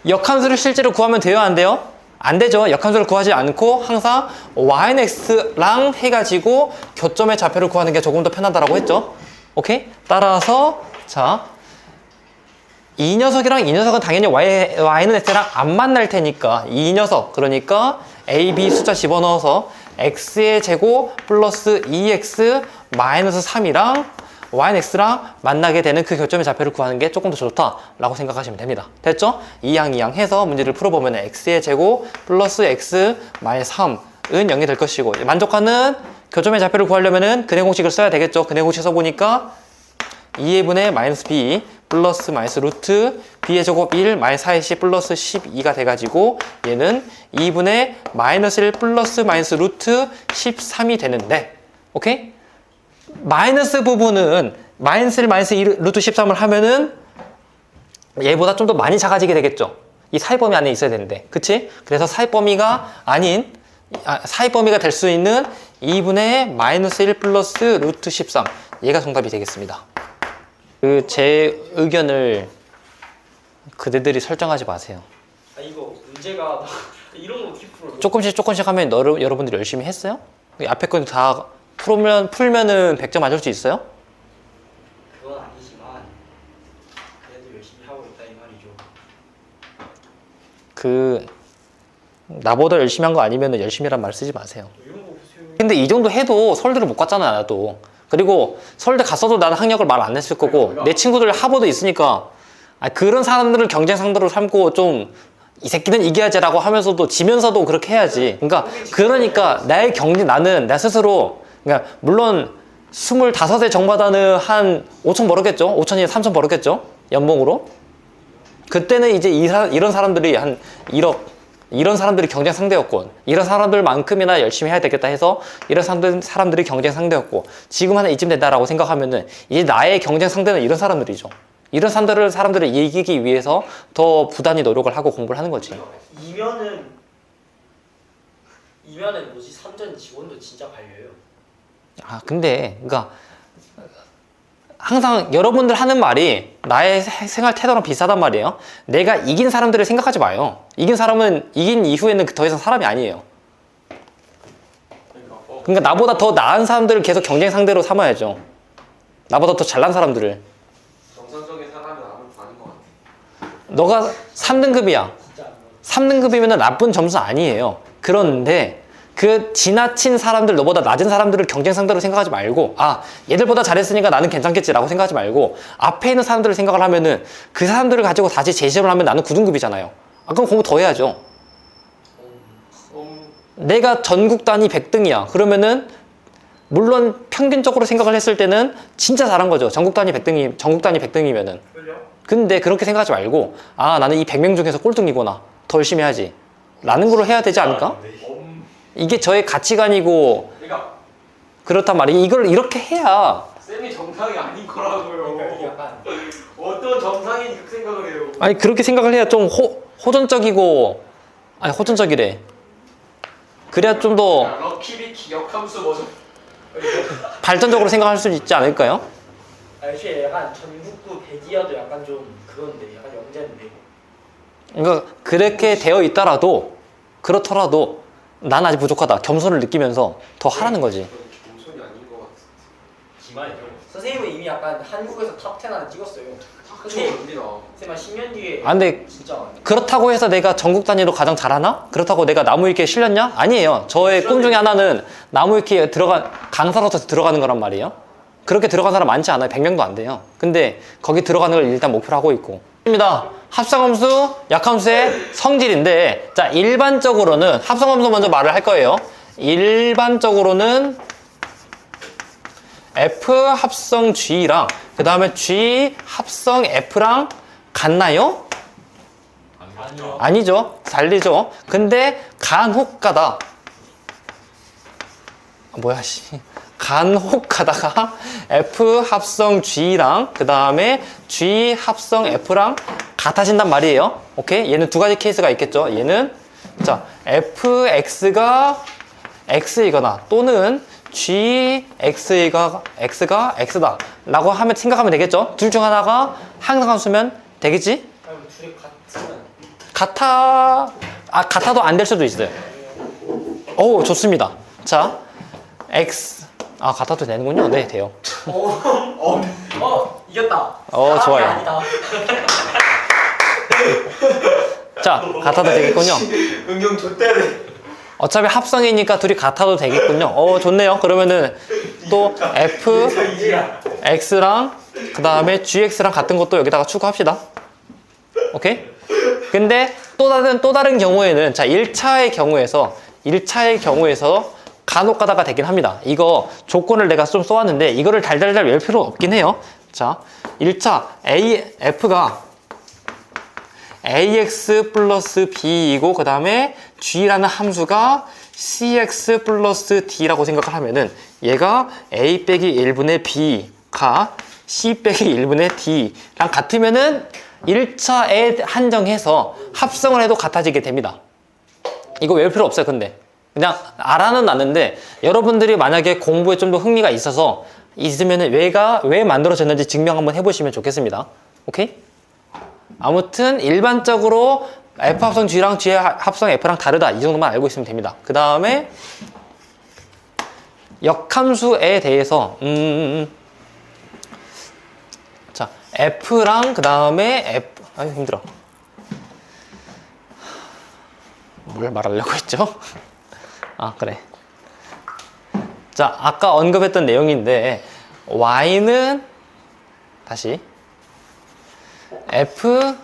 역함수를 실제로 구하면 돼요, 안 돼요? 안 되죠. 역함수를 구하지 않고 항상 y는 x랑 해가지고 교점의 좌표를 구하는 게 조금 더 편하다라고 했죠. 오케이? 따라서 자, 이 녀석이랑 이 녀석은 당연히 y는 x랑 안 만날 테니까 이 녀석, 그러니까 a, b 숫자 집어넣어서 x의 제곱 플러스 2x 마이너스 3이랑 y는 x랑 만나게 되는 그 교점의 좌표를 구하는 게 조금 더 좋다라고 생각하시면 됩니다. 됐죠? 이항 해서 문제를 풀어보면 x의 제곱 플러스 x 마이너스 3은 0이 될 것이고, 만족하는 교점의 좌표를 구하려면은 근해 공식을 써야 되겠죠. 근해 공식 써보니까 2의 분의 마이너스 b 플러스 마이너스 루트 b의 제곱 1 마이너스 4의 c 플러스 12가 돼가지고 얘는 2분의 마이너스 1 플러스 마이너스 루트 13이 되는데, 오케이? 마이너스 부분은 마이너스 1 마이너스 2 루트 13을 하면은 얘보다 좀 더 많이 작아지게 되겠죠. 이 사이 범위 안에 있어야 되는데, 그치? 그래서 사이 범위가 아닌 사이 범위가 될 수 있는 2분의 마이너스 1 플러스 루트 13, 얘가 정답이 되겠습니다. 그 제 의견을 그대들이 설정하지 마세요. 아 이거 문제가 이런 거 어떻게 풀어? 조금씩 하면 여러분들이 열심히 했어요? 앞에 건 다 풀면은 100점 맞을 수 있어요? 그건 아니지만 그래도 열심히 하고 있다 이 말이죠. 그 나보다 열심히 한 거 아니면 열심히란 말 쓰지 마세요. 이런 거 보세요. 근데 이 정도 해도 서울대를 못 갔잖아, 나도. 그리고 서울대 갔어도 나는 학력을 말 안 했을 거고, 내 친구들 하버드 있으니까 그런 사람들을 경쟁 상대로 삼고 좀 이 새끼는 이겨야지라고 하면서도 지면서도 그렇게 해야지. 그러니까 나의 나는 나 스스로, 그러니까 물론 25세 정마다는 한 5천 벌었겠죠? 5천이나 3천 벌었겠죠? 연봉으로. 그때는 이제 이런 사람들이 한 1억, 이런 사람들이 경쟁 상대였고, 이런 사람들만큼이나 열심히 해야 되겠다 해서 이런 사람들이 경쟁 상대였고, 지금 한 이쯤 된다라고 생각하면은 이제 나의 경쟁 상대는 이런 사람들이죠. 이런 사람들을 이기기 위해서 더 부단히 노력을 하고 공부를 하는 거지. 이면은 뭐지? 3전 지원도 진짜 갈려요. 근데 그러니까 항상 여러분들 하는 말이 나의 생활 태도랑 비슷하단 말이에요. 내가 이긴 사람들을 생각하지 마요. 이긴 사람은 이긴 이후에는 더 이상 사람이 아니에요. 그러니까 나보다 더 나은 사람들을 계속 경쟁 상대로 삼아야죠. 나보다 더 잘난 사람들을. 정상적인 사람은 아닌 것 같아. 너가 3등급이야. 진짜 3등급이면 나쁜 점수 아니에요. 그런데 그 지나친 사람들, 너보다 낮은 사람들을 경쟁 상대로 생각하지 말고, 얘들보다 잘했으니까 나는 괜찮겠지라고 생각하지 말고, 앞에 있는 사람들을 생각을 하면은 그 사람들을 가지고 다시 재시험을 하면 나는 9등급이잖아요. 그럼 공부 더 해야죠. 내가 전국 단위 100등이야. 그러면은 물론 평균적으로 생각을 했을 때는 진짜 잘한 거죠. 전국 단위 100등이면은. 근데 그렇게 생각하지 말고, 나는 이 100명 중에서 꼴등이구나. 더 열심히 해야지. 라는 걸로 해야 되지 않을까? 이게 저의 가치관이고, 그러니까 그렇단 말이에요. 이걸 이렇게 해야. 쌤이 정상이 아닌 거라고요. 그러니까 약간 어떤 정상인이 그렇게 생각을 해요. 아니, 그렇게 생각을 해야 좀 호전적이고, 호전적이래. 그래야 좀 더 럭키비키 역함수 뭐죠? 발전적으로 생각할 수 있지 않을까요? 애초에 약간 전국구 백이어도 약간 좀 그건데 약간 영재인데. 그러니까 그렇게 되어 있더라도, 그렇더라도 난 아직 부족하다. 겸손을 느끼면서 더 하라는 거지. 겸손이 아닌 것 같아. 기만이죠. 선생님은 이미 약간 한국에서 탑10 안에 찍었어요. 그쵸, 언니나. 선생님 한 10년 뒤에 근데 진짜 많아요. 그렇다고 해서 내가 전국 단위로 가장 잘하나? 그렇다고 내가 나무위키에 실렸냐? 아니에요. 저의 꿈 중에 하나는 나무위키에 강사로서 들어가는 거란 말이에요. 그렇게 들어간 사람 많지 않아요. 100명도 안 돼요. 근데 거기 들어가는 걸 일단 목표로 하고 있고. 입니다. 합성함수, 약함수의 성질인데, 자, 일반적으로는 합성함수 먼저 말을 할 거예요. 일반적으로는 F 합성 G랑 그 다음에 G 합성 F랑 같나요? 아니요. 아니죠. 달리죠. 근데 간혹 가다. 간혹 가다가 F 합성 G랑 그 다음에 G 합성 F랑 같아진단 말이에요. 오케이? 얘는 두 가지 케이스가 있겠죠. 얘는 자, fx가 x이거나 또는 gx가 x다 라고 생각하면 되겠죠. 둘 중 하나가 항상함수면 되겠지? 아니 둘이 같으면 같아도 안 될 수도 있어요. 오, 좋습니다. 자, 같아도 되는군요. 네, 돼요. 이겼다. 좋아요. 아니다. 자, 같아도 되겠군요. 은경 좆대네. 어차피 합성이니까 둘이 같아도 되겠군요. 좋네요. 그러면은 또 f, 이지야. x랑 그 다음에 gx랑 같은 것도 여기다가 추가합시다. 오케이? 근데 또 다른 경우에는 자, 1차의 경우에서 간혹 가다가 되긴 합니다. 이거 조건을 내가 좀 써왔는데 이거를 달달달 외울 필요 없긴 해요. 자, 1차 f가 ax 플러스 b이고 그 다음에 g라는 함수가 cx 플러스 d라고 생각을 하면은 얘가 a 빼기 1분의 b가 c 빼기 1분의 d랑 같으면은 1차에 한정해서 합성을 해도 같아지게 됩니다. 이거 외울 필요 없어요. 근데 그냥 알아는 아는데 여러분들이 만약에 공부에 좀 더 흥미가 있으면은 왜 만들어졌는지 증명 한번 해보시면 좋겠습니다. 오케이? 아무튼 일반적으로 F 합성 G랑 G 합성 F랑 다르다. 이 정도만 알고 있으면 됩니다. 그 다음에 역함수에 대해서 자, F랑 그 다음에 힘들어. 뭘 말하려고 했죠? 그래. 자, 아까 언급했던 내용인데 Y는 다시 f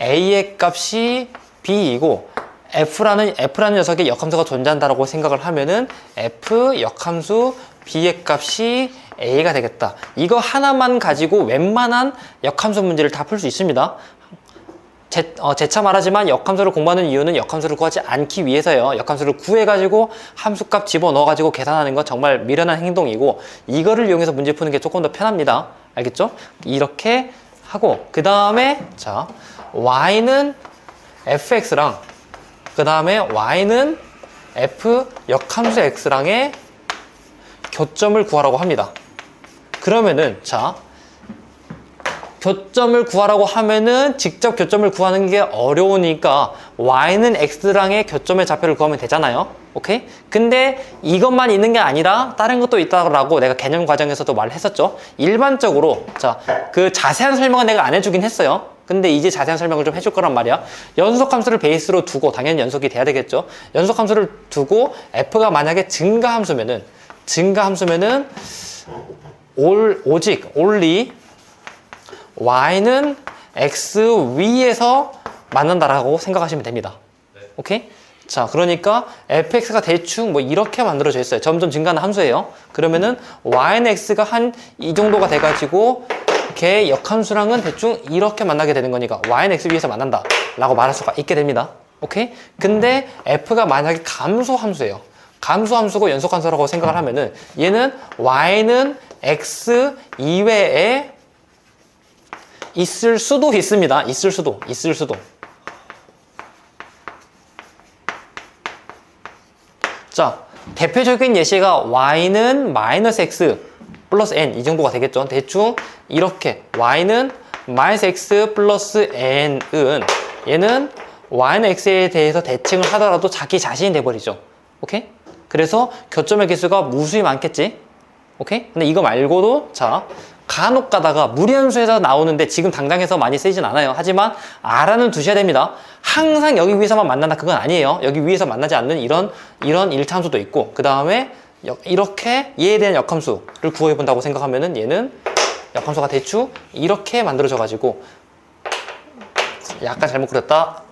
a의 값이 b이고 f라는 녀석의 역함수가 존재한다고 생각을 하면은 f 역함수 b의 값이 a가 되겠다. 이거 하나만 가지고 웬만한 역함수 문제를 다 풀 수 있습니다. 재차 말하지만 역함수를 공부하는 이유는 역함수를 구하지 않기 위해서요. 역함수를 구해가지고 함수값 집어넣어가지고 계산하는 건 정말 미련한 행동이고 이거를 이용해서 문제 푸는 게 조금 더 편합니다. 알겠죠? 이렇게 하고 그 다음에 자 y는 fx랑 그 다음에 y는 f 역함수 x랑의 교점을 구하라고 합니다. 그러면은 자 교점을 구하라고 하면은 직접 교점을 구하는 게 어려우니까 y는 x랑의 교점의 좌표를 구하면 되잖아요. 오케이? 근데 이것만 있는 게 아니라 다른 것도 있다고 내가 개념 과정에서도 말을 했었죠. 일반적으로 자, 그 자세한 설명은 내가 안 해주긴 했어요. 근데 이제 자세한 설명을 좀 해줄 거란 말이야. 연속함수를 베이스로 두고 당연히 연속이 돼야 되겠죠. 연속함수를 두고 f가 만약에 증가함수면은 오직 only y는 x 위에서 만난다라고 생각하시면 됩니다. 오케이? 자, 그러니까 fx가 대충 뭐 이렇게 만들어져 있어요. 점점 증가하는 함수예요. 그러면은 y는 x가 한 이 정도가 돼가지고 걔 역함수랑은 대충 이렇게 만나게 되는 거니까 y는 x 위에서 만난다 라고 말할 수가 있게 됩니다. 오케이? 근데 f가 만약에 감소함수예요. 감소함수고 연속함수라고 생각을 하면은 얘는 y는 x 이외에 있을 수도 있습니다. 있을 수도. 자, 대표적인 예시가 y는 마이너스 x 플러스 n 이 정도가 되겠죠. 대충 이렇게 y는 마이너스 x 플러스 n은 얘는 y는 x에 대해서 대칭을 하더라도 자기 자신이 돼버리죠. 오케이? 그래서 교점의 개수가 무수히 많겠지. 오케이? 근데 이거 말고도 자 간혹 가다가 무리함수에서 나오는데 지금 당장에서 많이 쓰이진 않아요. 하지만 알아는 두셔야 됩니다. 항상 여기 위에서만 만난다 그건 아니에요. 여기 위에서 만나지 않는 이런 1차 함수도 있고 그 다음에 이렇게 얘에 대한 역함수를 구해 본다고 생각하면은 얘는 역함수가 대충 이렇게 만들어져 가지고 약간 잘못 그렸다.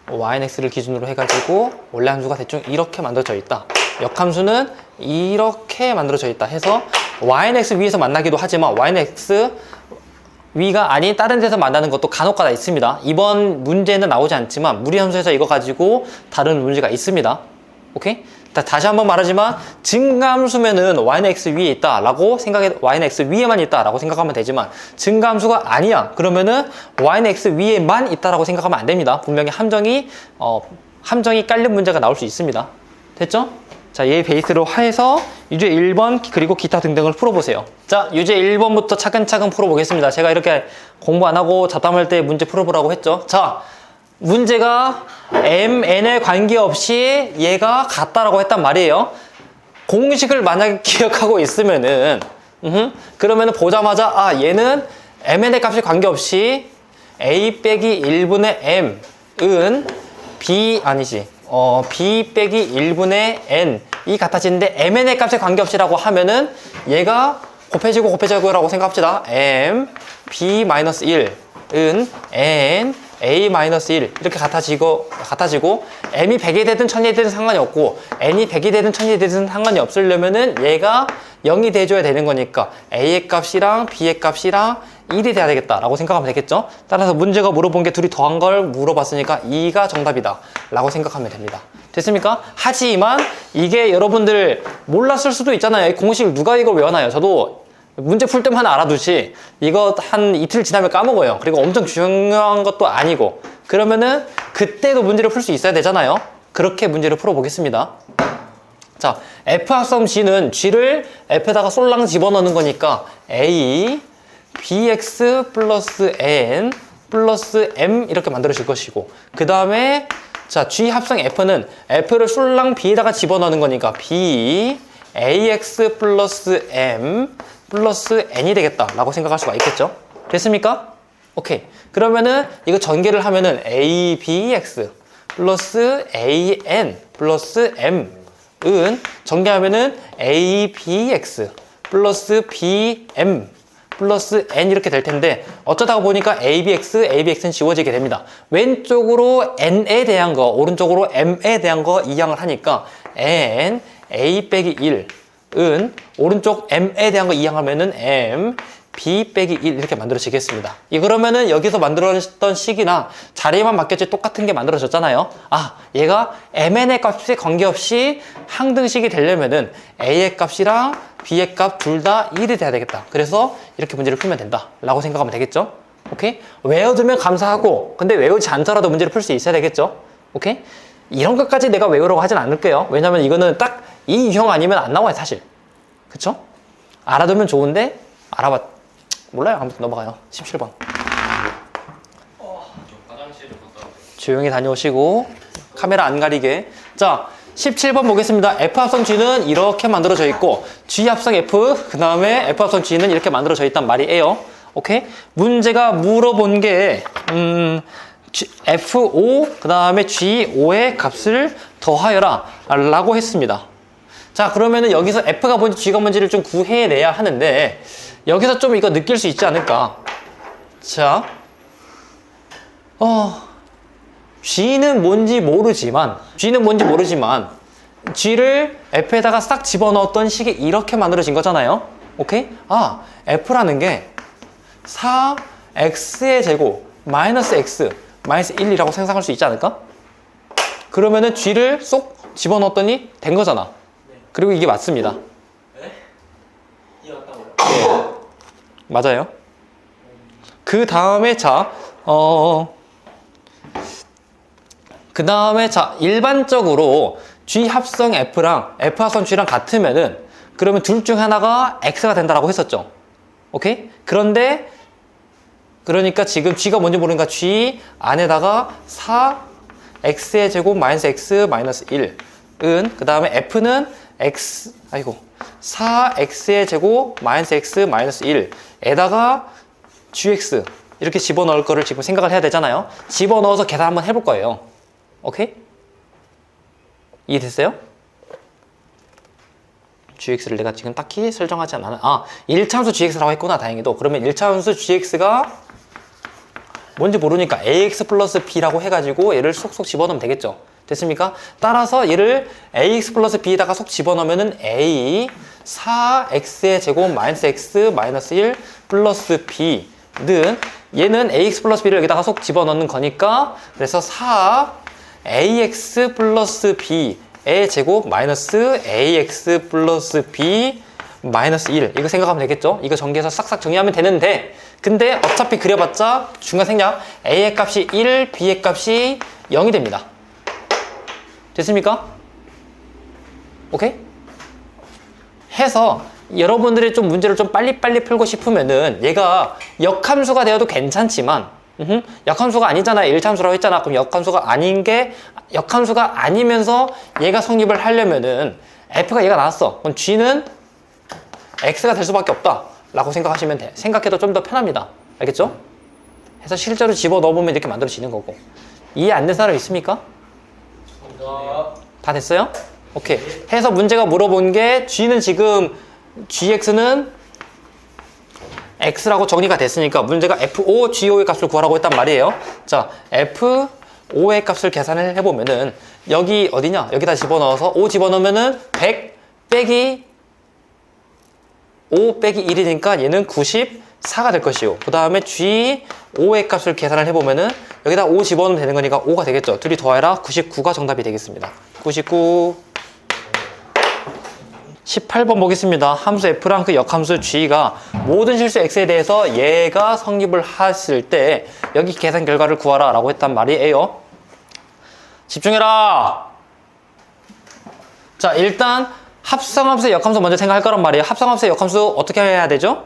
yx를 기준으로 해가지고 원래 함수가 대충 이렇게 만들어져 있다. 역함수는 이렇게 만들어져 있다 해서 yx 위에서 만나기도 하지만 yx 위가 아닌 다른 데서 만나는 것도 간혹가다 있습니다. 이번 문제는 나오지 않지만 무리함수에서 이거 가지고 다른 문제가 있습니다. 오케이? 다시 한번 말하지만 증가함수면은 yx 위에 있다라고 yx 위에만 있다라고 생각하면 되지만 증가함수가 아니야. 그러면은 yx 위에만 있다라고 생각하면 안 됩니다. 분명히 함정이 깔린 문제가 나올 수 있습니다. 됐죠? 자, 얘 베이스로 해서 유제 1번 그리고 기타 등등을 풀어보세요. 자, 유제 1번부터 차근차근 풀어보겠습니다. 제가 이렇게 공부 안 하고 잡담할 때 문제 풀어보라고 했죠. 자, 문제가 m, n에 관계없이 얘가 같다라고 했단 말이에요. 공식을 만약에 기억하고 있으면은 그러면은 보자마자 아 얘는 mn의 값에 관계없이 a 빼기 1분의 m은 b 아니지 b 빼기 1분의 n이 같아지는데 mn의 값에 관계없이라고 하면은 얘가 곱해지고라고 생각합시다. m b-1은 n a-1 이렇게 같아지고 m이 100이 되든 1000이 되든 상관이 없고 n이 100이 되든 1000이 되든 상관이 없으려면은 얘가 0이 돼줘야 되는 거니까 a의 값이랑 b의 값이랑 1이 돼야 되겠다라고 생각하면 되겠죠. 따라서 문제가 물어본 게 둘이 더한 걸 물어봤으니까 2가 정답이다 라고 생각하면 됩니다. 됐습니까? 하지만 이게 여러분들 몰랐을 수도 있잖아요. 공식 누가 이걸 외워놔요. 저도 문제 풀 때만 알아두지 이거 한 이틀 지나면 까먹어요. 그리고 엄청 중요한 것도 아니고 그러면은 그때도 문제를 풀 수 있어야 되잖아요. 그렇게 문제를 풀어보겠습니다. 자, f 합성 g는 g를 f에다가 솔랑 집어넣는 거니까 a bx 플러스 n 플러스 m 이렇게 만들어질 것이고 그 다음에 자 g 합성 f는 f를 솔랑 b에다가 집어넣는 거니까 b ax 플러스 m 플러스 n이 되겠다 라고 생각할 수가 있겠죠. 됐습니까? 오케이. 그러면은 이거 전개를 하면은 abx 플러스 an 플러스 m은 전개하면은 abx 플러스 bm 플러스 n 이렇게 될 텐데 어쩌다가 보니까 abx는 지워지게 됩니다. 왼쪽으로 n에 대한 거 오른쪽으로 m에 대한 거 이항을 하니까 n a 빼기 1은 오른쪽 m에 대한 거 이항하면은 m b 빼기 1 이렇게 만들어지겠습니다. 그러면은 여기서 만들어졌던 식이나 자리만 바뀌었지 똑같은 게 만들어졌잖아요. 아 얘가 mn의 값에 관계없이 항등식이 되려면은 a의 값이랑 b의 값 둘 다 1이 돼야 되겠다. 그래서 이렇게 문제를 풀면 된다 라고 생각하면 되겠죠. 오케이? 외워두면 감사하고 근데 외우지 않더라도 문제를 풀 수 있어야 되겠죠. 오케이? 이런 것까지 내가 외우라고 하진 않을게요. 왜냐면 이거는 딱 이 유형 아니면 안 나와요 사실. 그쵸? 알아두면 좋은데 몰라요. 아무튼 넘어가요. 17번 화장실을 갔다 올게요. 조용히 다녀오시고 카메라 안 가리게. 자 17번 보겠습니다. F합성 G는 이렇게 만들어져 있고 G합성 F 그 다음에 F합성 G는 이렇게 만들어져 있단 말이에요. 오케이? 문제가 물어본 게 F5 그 다음에 G5의 값을 더하여라 라고 했습니다. 자 그러면은 여기서 F가 뭔지 G가 뭔지를 좀 구해내야 하는데 여기서 좀 이거 느낄 수 있지 않을까. 자 G는 뭔지 모르지만 G를 F에다가 싹 집어넣었던 식이 이렇게 만들어진 거잖아요. 오케이? 아 F라는 게 4x의 제곱 마이너스 x 마이너스 1이라고 생각할 수 있지 않을까? 그러면은 G를 쏙 집어넣었더니 된 거잖아. 그리고 이게 맞습니다. 네? 이해 왔다고요? 네. 맞아요. 그 다음에 일반적으로 G 합성 F랑 F 합성 G랑 같으면은 그러면 둘 중 하나가 X가 된다라고 했었죠. 오케이? 그러니까 지금 G가 뭔지 모르니까 G 안에다가 4X의 제곱 마이너스 X 마이너스 1은 그 다음에 F는 4X의 제곱 마이너스 X 마이너스 1에다가 GX 이렇게 집어넣을 거를 지금 생각을 해야 되잖아요. 집어넣어서 계산 한번 해볼 거예요. 오케이? 이해됐어요? GX를 내가 지금 딱히 설정하지 않아. 1차함수 GX라고 했구나. 다행히도. 그러면 1차함수 GX가 뭔지 모르니까 AX 플러스 B라고 해가지고 얘를 쏙쏙 집어넣으면 되겠죠. 됐습니까? 따라서 얘를 AX 플러스 B에다가 쏙 집어넣으면은 A 4X의 제곱 마이너스 X 마이너스 1 플러스 B는 얘는 AX 플러스 B를 여기다가 쏙 집어넣는 거니까 그래서 4AX 플러스 B의 제곱 마이너스 AX 플러스 B 마이너스 1 이거 생각하면 되겠죠? 이거 전개해서 싹싹 정리하면 되는데 근데 어차피 그려봤자 중간 생략 A의 값이 1, B의 값이 0이 됩니다. 됐습니까? 오케이? 해서 여러분들이 좀 문제를 좀 빨리빨리 풀고 싶으면은 얘가 역함수가 되어도 괜찮지만 역함수가 아니잖아. 1참수라고 했잖아. 그럼 역함수가 아니면서 얘가 성립을 하려면은 F가 얘가 나왔어. 그럼 G는 X가 될 수밖에 없다 라고 생각하시면 돼. 생각해도 좀 더 편합니다. 알겠죠? 해서 실제로 집어넣어보면 이렇게 만들어지는 거고. 이해 안 된 사람 있습니까? 다 됐어요? 오케이. 해서 문제가 물어본 게 G는 지금 GX는 X라고 정리가 됐으니까 문제가 F5, G5의 값을 구하라고 했단 말이에요. 자, F5의 값을 계산을 해보면은 여기 어디냐? 여기다 집어넣어서 5 집어넣으면은 100 빼기 5 빼기 1이니까 얘는 94가 될 것이고, 그 다음에 G5의 값을 계산을 해보면은 여기다 5 집어넣으면 되는 거니까 5가 되겠죠. 둘이 더해라 99가 정답이 되겠습니다. 99. 18번 보겠습니다. 함수 F랑 그 역함수 G가 모든 실수 X에 대해서 얘가 성립을 했을 때 여기 계산 결과를 구하라 라고 했단 말이에요. 집중해라. 자, 일단 합성함수의 역함수 먼저 생각할 거란 말이에요. 합성함수의 역함수 어떻게 해야 되죠?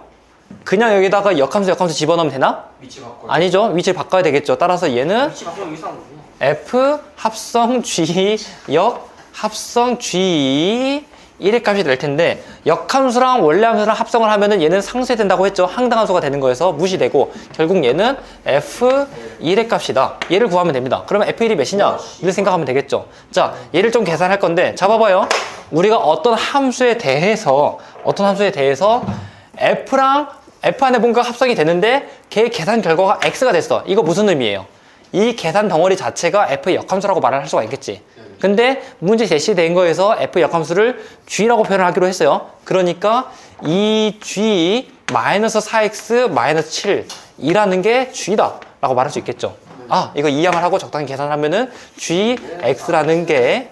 그냥 여기다가 역함수 집어넣으면 되나? 위치 바꿔. 아니죠. 위치를 바꿔야 되겠죠. 따라서 얘는 위치 바꾸면 이상한 거구나. F 합성 G 역 합성 G 1의 값이 될 텐데, 역함수랑 원래 함수랑 합성을 하면은 얘는 상쇄된다고 했죠. 항등함수가 되는 거여서 무시되고, 결국 얘는 F1의 값이다. 얘를 구하면 됩니다. 그러면 F1이 몇이냐? 이를 생각하면 되겠죠. 자, 얘를 좀 계산할 건데, 잡아봐요. 우리가 어떤 함수에 대해서 F 안에 뭔가 합성이 되는데 걔 계산 결과가 X가 됐어. 이거 무슨 의미예요? 이 계산 덩어리 자체가 F 역함수라고 말을 할 수가 있겠지. 근데 문제 제시된 거에서 F 역함수를 G라고 표현하기로 했어요. 그러니까 이 G 마이너스 4X 마이너스 7 이라는 게 G다 라고 말할 수 있겠죠. 아, 이거 이항을 하고 적당히 계산하면은 GX라는 게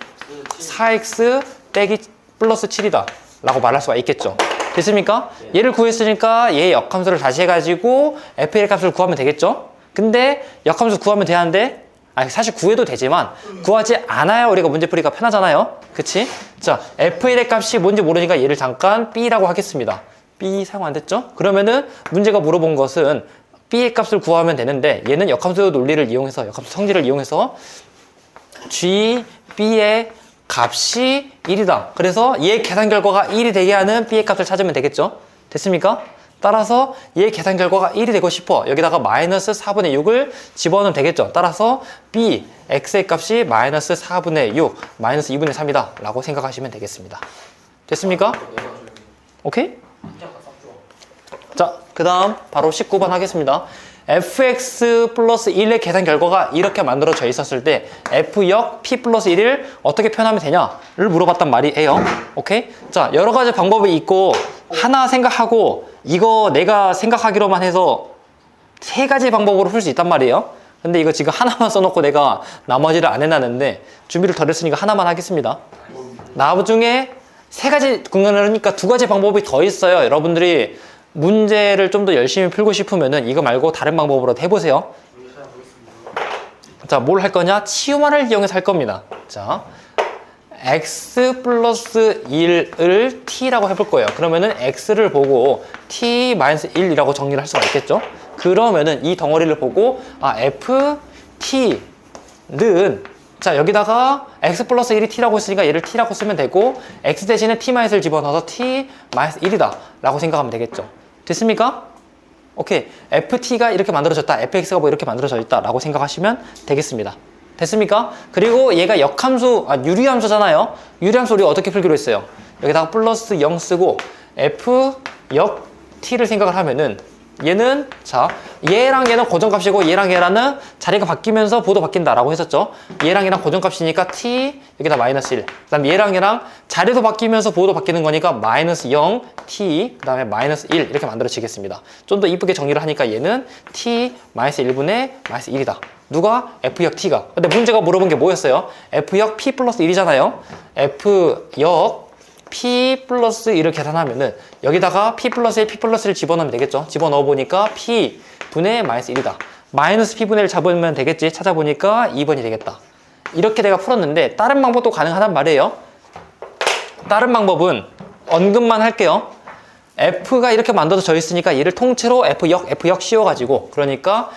4X 빼기 플러스 7이다 라고 말할 수가 있겠죠. 됐습니까? 얘를 구했으니까 얘 역함수를 다시 해가지고 F의 값을 구하면 되겠죠. 근데 역함수 구하면 되는데, 아니 사실 구해도 되지만 구하지 않아야 우리가 문제풀이가 편하잖아요. 그치? 자, F1의 값이 뭔지 모르니까 얘를 잠깐 B라고 하겠습니다. B 사용 안 됐죠? 그러면은 문제가 물어본 것은 B의 값을 구하면 되는데, 얘는 역함수 논리를 이용해서, 역함수 성질을 이용해서 G, B의 값이 1이다. 그래서 얘 계산 결과가 1이 되게 하는 B의 값을 찾으면 되겠죠? 됐습니까? 따라서 얘 계산 결과가 1이 되고 싶어. 여기다가 마이너스 4분의 6을 집어넣으면 되겠죠. 따라서 B, X의 값이 마이너스 4분의 6, 마이너스 2분의 3이다 라고 생각하시면 되겠습니다. 됐습니까? 오케이? 자, 그 다음 바로 19번 하겠습니다. fx 플러스 1의 계산 결과가 이렇게 만들어져 있었을 때 f역 p 플러스 1을 어떻게 표현하면 되냐를 물어봤단 말이에요. 오케이? 자, 여러 가지 방법이 있고 하나 생각하고 이거 내가 생각하기로만 해서 세 가지 방법으로 풀 수 있단 말이에요. 근데 이거 지금 하나만 써놓고 내가 나머지를 안 해놨는데 준비를 덜 했으니까 하나만 하겠습니다. 나중에 세 가지 공간을 하니까 두 가지 방법이 더 있어요. 여러분들이 문제를 좀 더 열심히 풀고 싶으면은 이거 말고 다른 방법으로 해보세요. 자, 뭘 할 거냐? 치유만을 이용해서 할 겁니다. 자, x 플러스 1을 t라고 해볼 거예요. 그러면은 x를 보고 t 마이너스 1이라고 정리를 할 수가 있겠죠? 그러면은 이 덩어리를 보고 ft는 자, 여기다가 x 플러스 1이 t라고 했으니까 얘를 t라고 쓰면 되고 x 대신에 t 마이너스를 집어넣어서 t 마이너스 1이다 라고 생각하면 되겠죠. 됐습니까? 오케이. ft가 이렇게 만들어졌다, fx가 뭐 이렇게 만들어져 있다 라고 생각하시면 되겠습니다. 됐습니까? 그리고 얘가 역함수, 유리함수잖아요. 유리함수 우리가 어떻게 풀기로 했어요? 여기다가 플러스 0 쓰고 f 역 t를 생각을 하면은 얘는 자, 얘랑 얘는 고정값이고 얘랑 얘랑은 자리가 바뀌면서 보도 바뀐다 라고 했었죠. 얘랑 얘랑 고정값이니까 t 여기다 마이너스 1, 그 다음에 얘랑 얘랑 자리도 바뀌면서 보도 바뀌는 거니까 마이너스 0 t 그 다음에 마이너스 1 이렇게 만들어지겠습니다. 좀 더 이쁘게 정리를 하니까 얘는 t 마이너스 1분의 마이너스 1이다. 누가? f역 t가. 근데 문제가 물어본 게 뭐였어요? f역 p 플러스 1이잖아요. f역 p 플러스 1을 계산하면은 여기다가 p 플러스 1, p 플러스 1 집어넣으면 되겠죠. 집어넣어 보니까 p 분의 마이너스 1이다. 마이너스 p 분의 1 잡으면 되겠지. 찾아보니까 2번이 되겠다. 이렇게 내가 풀었는데 다른 방법도 가능하단 말이에요. 다른 방법은 언급만 할게요. f가 이렇게 만들어져 있으니까 얘를 통째로 f역 씌워가지고, 그러니까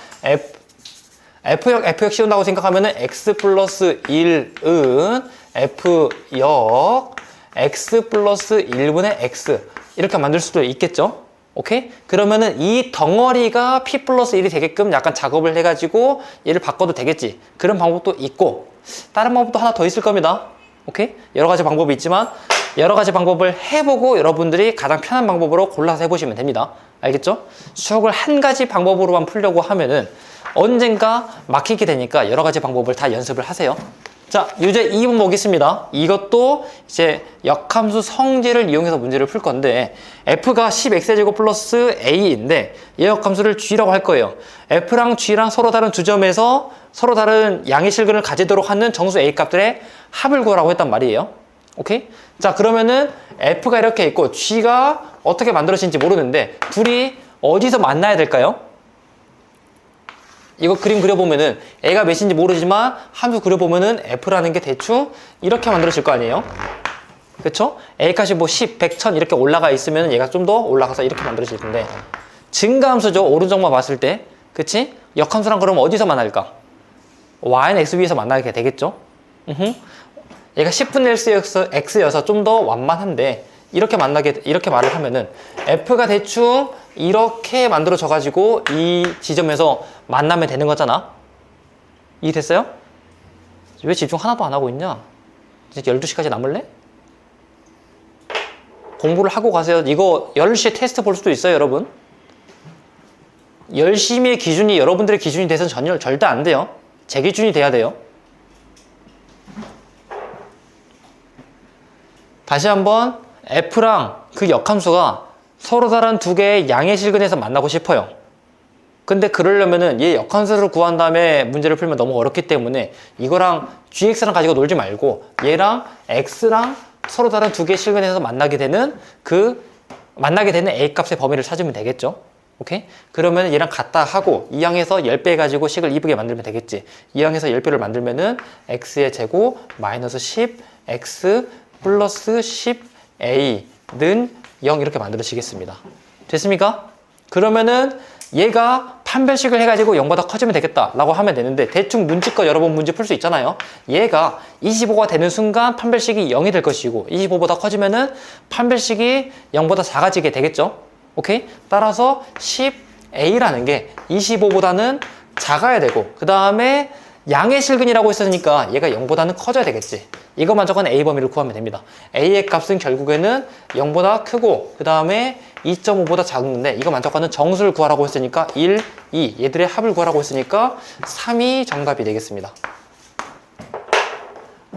f역 씌운다고 생각하면은 x 플러스 1은 f역 x 플러스 1분의 x 이렇게 만들 수도 있겠죠. 오케이? 그러면은 이 덩어리가 p 플러스 1이 되게끔 약간 작업을 해가지고 얘를 바꿔도 되겠지. 그런 방법도 있고 다른 방법도 하나 더 있을 겁니다. 오케이? 여러 가지 방법이 있지만 여러 가지 방법을 해보고 여러분들이 가장 편한 방법으로 골라서 해보시면 됩니다. 알겠죠? 수학을 한 가지 방법으로만 풀려고 하면은 언젠가 막히게 되니까 여러 가지 방법을 다 연습을 하세요. 자, 유제 2번 보겠습니다. 이것도 이제 역함수 성질을 이용해서 문제를 풀 건데 f가 10x제곱 플러스 a인데 얘 역함수를 g라고 할 거예요. f랑 g랑 서로 다른 두 점에서 서로 다른 양의 실근을 가지도록 하는 정수 a 값들의 합을 구하라고 했단 말이에요. 오케이? 자, 그러면은 f가 이렇게 있고 g가 어떻게 만들어진지 모르는데 둘이 어디서 만나야 될까요? 이거 그림 그려보면은 a가 몇인지 모르지만 함수 그려보면은 f라는 게 대충 이렇게 만들어질 거 아니에요? 그쵸? a값이 뭐 10, 100, 1000 이렇게 올라가 있으면 얘가 좀 더 올라가서 이렇게 만들어질 텐데 증가함수죠. 오른쪽만 봤을 때. 그치? 역함수랑 그러면 어디서 만날까? y는 x 위에서 만나게 되겠죠? 얘가 10분의 x여서 좀 더 완만한데 이렇게 말을 하면은 f가 대충 이렇게 만들어져 가지고 이 지점에서 만나면 되는 거잖아. 이해됐어요? 왜 집중 하나도 안 하고 있냐? 이제 12시까지 남을래? 공부를 하고 가세요. 이거 10시에 테스트 볼 수도 있어요, 여러분. 열심히의 기준이 여러분들의 기준이 돼서는 절대 안 돼요. 제 기준이 돼야 돼요. 다시 한번 f랑 그 역함수가 서로 다른 두 개의 양의 실근에서 만나고 싶어요. 근데 그러려면은 얘 역함수를 구한 다음에 문제를 풀면 너무 어렵기 때문에 이거랑 gx랑 가지고 놀지 말고 얘랑 x랑 서로 다른 두 개의 실근에서 만나게 되는 a 값의 범위를 찾으면 되겠죠. 오케이? 그러면 얘랑 같다 하고 이 항에서 10배 해가지고 식을 이쁘게 만들면 되겠지. 이 항에서 10배를 만들면은 x의 제곱 마이너스 10 x 플러스 10a는 0 이렇게 만들어지겠습니다. 됐습니까? 그러면은 얘가 판별식을 해가지고 0보다 커지면 되겠다 라고 하면 되는데 대충 눈치껏 여러 번 문제 풀 수 있잖아요. 얘가 25가 되는 순간 판별식이 0이 될 것이고 25보다 커지면은 판별식이 0보다 작아지게 되겠죠. 오케이? 따라서 10a라는 게 25보다는 작아야 되고 그 다음에 양의 실근이라고 했으니까 얘가 0보다는 커져야 되겠지. 이것만 적은 a 범위를 구하면 됩니다. a의 값은 결국에는 0보다 크고 그 다음에 2.5보다 작는데 이거만 적은 정수를 구하라고 했으니까 1, 2 얘들의 합을 구하라고 했으니까 3이 정답이 되겠습니다.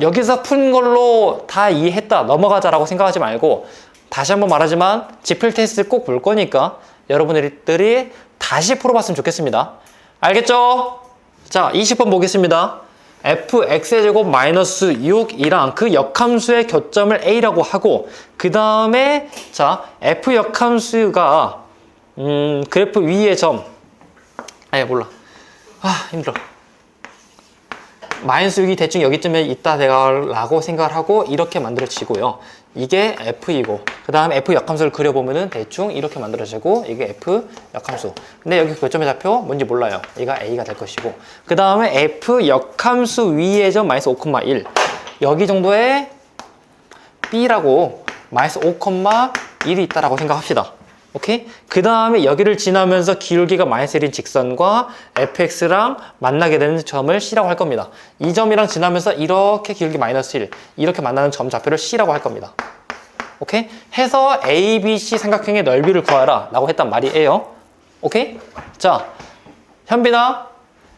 여기서 푼 걸로 다 이해했다 넘어가자라고 생각하지 말고 다시 한번 말하지만 지필 테스트 꼭 볼 거니까 여러분들이 다시 풀어봤으면 좋겠습니다. 알겠죠? 자, 20번 보겠습니다. fx의 제곱 마이너스 6이랑 그 역함수의 교점을 a라고 하고 그 다음에 자 f 역함수가 그래프 위의 점 몰라 힘들어 마이너스 6이 대충 여기쯤에 있다 라고 생각을 하고 이렇게 만들어지고요. 이게 f이고 그 다음에 f 역함수를 그려보면은 대충 이렇게 만들어지고 이게 f 역함수. 근데 여기 교점의 좌표 뭔지 몰라요. 얘가 a가 될 것이고 그 다음에 f 역함수 위의 점 마이너스 5,1 여기 정도의 b라고 마이너스 5,1이 있다라고 생각합시다. 오케이? 그 다음에 여기를 지나면서 기울기가 마이너스 1인 직선과 fx랑 만나게 되는 점을 c라고 할 겁니다. 이 점이랑 지나면서 이렇게 기울기 마이너스 1 이렇게 만나는 점 좌표를 c라고 할 겁니다. 오케이? 해서 a, b, c 삼각형의 넓이를 구하라 라고 했단 말이에요. 오케이? 자, 현빈아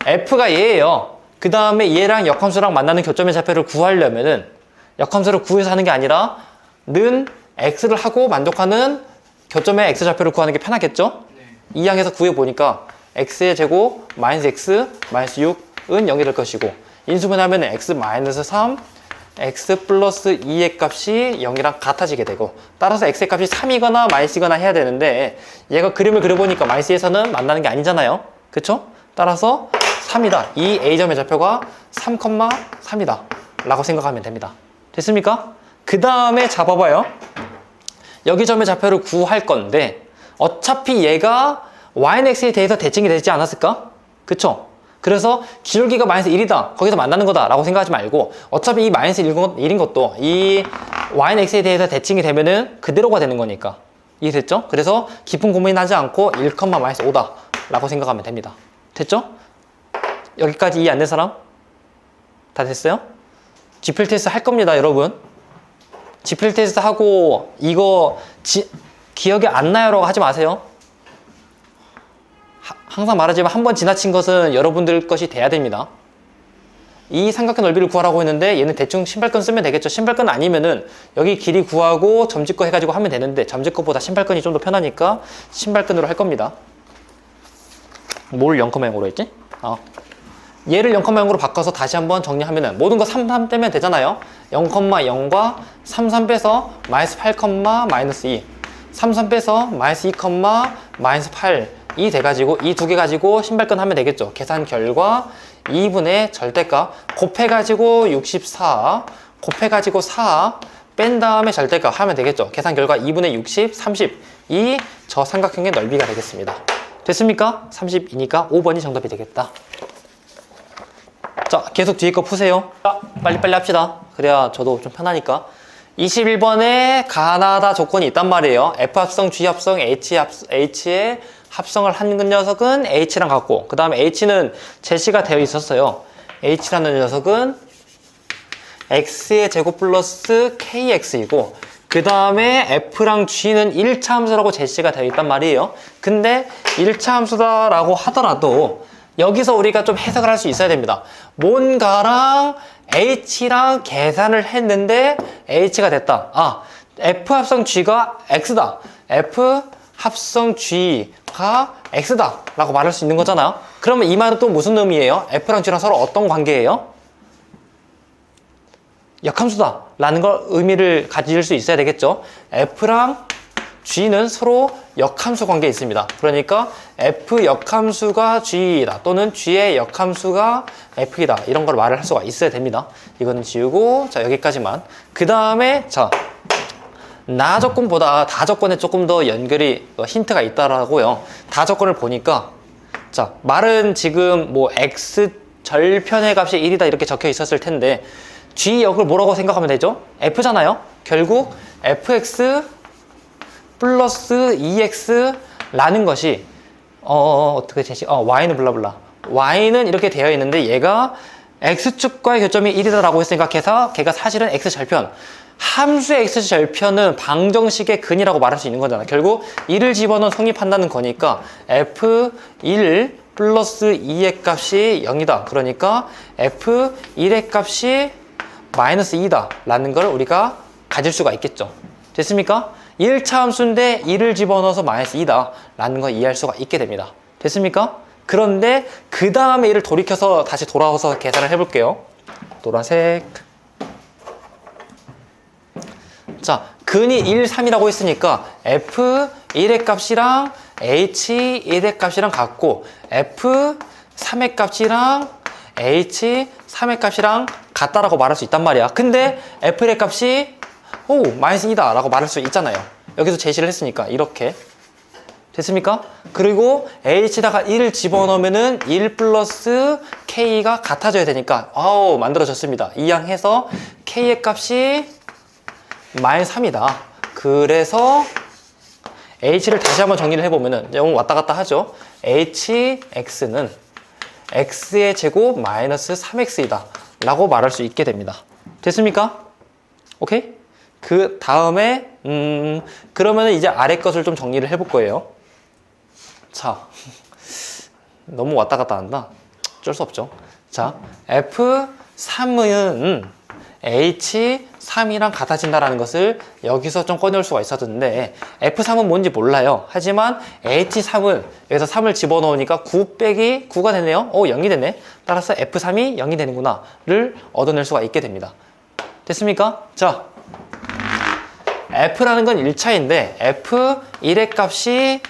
f가 얘예요. 그 다음에 얘랑 역함수랑 만나는 교점의 좌표를 구하려면은 역함수를 구해서 하는 게 아니라 는 x를 하고 만족하는 교점의 x좌표를 구하는 게 편하겠죠? 네. 이 항에서 구해보니까 x의 제곱 마이너스 x 마이너스 6은 0이 될 것이고 인수분해하면 x 마이너스 3 x 플러스 2의 값이 0이랑 같아지게 되고 따라서 x의 값이 3이거나 마이너스이거나 해야 되는데 얘가 그림을 그려보니까 마이너스에서는 만나는 게 아니잖아요. 그쵸? 따라서 3이다. 이 a점의 좌표가 3,3이다 라고 생각하면 됩니다. 됐습니까? 그 다음에 잡아봐요. 여기 점의 좌표를 구할 건데 어차피 얘가 y는 x에 대해서 대칭이 되지 않았을까? 그쵸? 그래서 기울기가 마이너스 1이다. 거기서 만나는 거다. 라고 생각하지 말고 어차피 이 마이너스 1인 것도 이 y는 x에 대해서 대칭이 되면은 그대로가 되는 거니까. 이해됐죠? 그래서 깊은 고민하지 않고 1,-5다. 라고 생각하면 됩니다. 됐죠? 여기까지 이해 안 된 사람? 다 됐어요? 지필 테스트 할 겁니다, 여러분. 지필 테스트 하고 이거 기억이 안 나요라고 하지 마세요. 항상 말하지만 한 번 지나친 것은 여러분들 것이 돼야 됩니다. 이 삼각형 넓이를 구하라고 했는데 얘는 대충 신발끈 쓰면 되겠죠. 신발끈 아니면은 여기 길이 구하고 점집거 해가지고 하면 되는데 점집거보다 신발끈이 좀 더 편하니까 신발끈으로 할 겁니다. 뭘 0,0으로 했지? 얘를 0,0으로 바꿔서 다시 한번 정리하면은 모든 거 3, 3 떼면 되잖아요. 0,0과 3, 3 빼서 마이너스 8, 마이너스 2 3, 3 빼서 마이너스 2, 마이너스 8 이 돼가지고 이 두 개 가지고 신발끈 하면 되겠죠. 계산 결과 2분의 절대값 곱해가지고 64 곱해가지고 4 뺀 다음에 절대값 하면 되겠죠. 계산 결과 2분의 60, 30 이 저 삼각형의 넓이가 되겠습니다. 됐습니까? 30이니까 5번이 정답이 되겠다. 자, 계속 뒤에 거 푸세요. 자, 빨리빨리 합시다. 그래야 저도 좀 편하니까. 21번에 가나다 조건이 있단 말이에요. F합성, G합성, H의 합성을 한 녀석은 H랑 같고, 그 다음에 H는 제시가 되어 있었어요. H라는 녀석은 X의 제곱 플러스 KX이고, 그 다음에 F랑 G는 1차 함수라고 제시가 되어 있단 말이에요. 근데 1차 함수다라고 하더라도 여기서 우리가 좀 해석을 할 수 있어야 됩니다. 뭔가랑 H랑 계산을 했는데 H가 됐다. F 합성 G가 X다. F 합성 G가 X다 라고 말할 수 있는 거잖아요. 그러면 이 말은 또 무슨 의미예요? F랑 G랑 서로 어떤 관계예요? 역함수다 라는 걸 의미를 가질 수 있어야 되겠죠. F랑 G는 서로 역함수 관계에 있습니다. 그러니까 F 역함수가 G이다 또는 G의 역함수가 F이다 이런 걸 말을 할 수가 있어야 됩니다. 이거는 지우고 자 여기까지만. 그 다음에 자 나 조건보다 다 조건에 조금 더 연결이 힌트가 있다라고요. 다 조건을 보니까 자 말은 지금 뭐 X 절편의 값이 1이다 이렇게 적혀 있었을 텐데 G 역을 뭐라고 생각하면 되죠? F잖아요. 결국 fx 플러스 2x라는 것이 어떻게 제시? y는 블라블라. y는 이렇게 되어 있는데 얘가 x축과의 교점이 1이다라고 생각해서 걔가 사실은 x절편. 함수의 x절편은 방정식의 근이라고 말할 수 있는 거잖아. 결국 1을 집어넣어 성립한다는 거니까 f1 플러스 2의 값이 0이다. 그러니까 f1의 값이 마이너스 2다 라는 걸 우리가 가질 수가 있겠죠. 됐습니까? 1차 함수인데 1을 집어넣어서 마이너스 2다 라는 걸 이해할 수가 있게 됩니다. 됐습니까? 그런데 그 다음에 이를 돌이켜서 다시 돌아와서 계산을 해볼게요. 노란색. 자, 근이 1, 3이라고 했으니까 f1의 값이랑 h1의 값이랑 같고 f3의 값이랑 h3의 값이랑 같다라고 말할 수 있단 말이야. 근데 f의 값이 마이너스 2다 라고 말할 수 있잖아요. 여기서 제시를 했으니까 이렇게 됐습니까? 그리고 h다가 1을 집어넣으면은 1 플러스 k가 같아져야 되니까 만들어졌습니다. 이항해서 k의 값이 마이너스 3이다. 그래서 h를 다시 한번 정리를 해보면은 조금 왔다 갔다 하죠. hx는 x의 제곱 마이너스 3x이다 라고 말할 수 있게 됩니다. 됐습니까? 오케이? 그 다음에 그러면은 이제 아래 것을 좀 정리를 해볼 거예요. 자, 너무 왔다 갔다 한다. 어쩔 수 없죠. 자, F3은 H3이랑 같아진다라는 것을 여기서 좀 꺼내올 수가 있었는데 F3은 뭔지 몰라요. 하지만 H3은 여기서 3을 집어넣으니까 9 빼기 9가 되네요. 0이 되네. 따라서 F3이 0이 되는구나 를 얻어낼 수가 있게 됩니다. 됐습니까? 자, F라는 건 1차인데 F1의 값이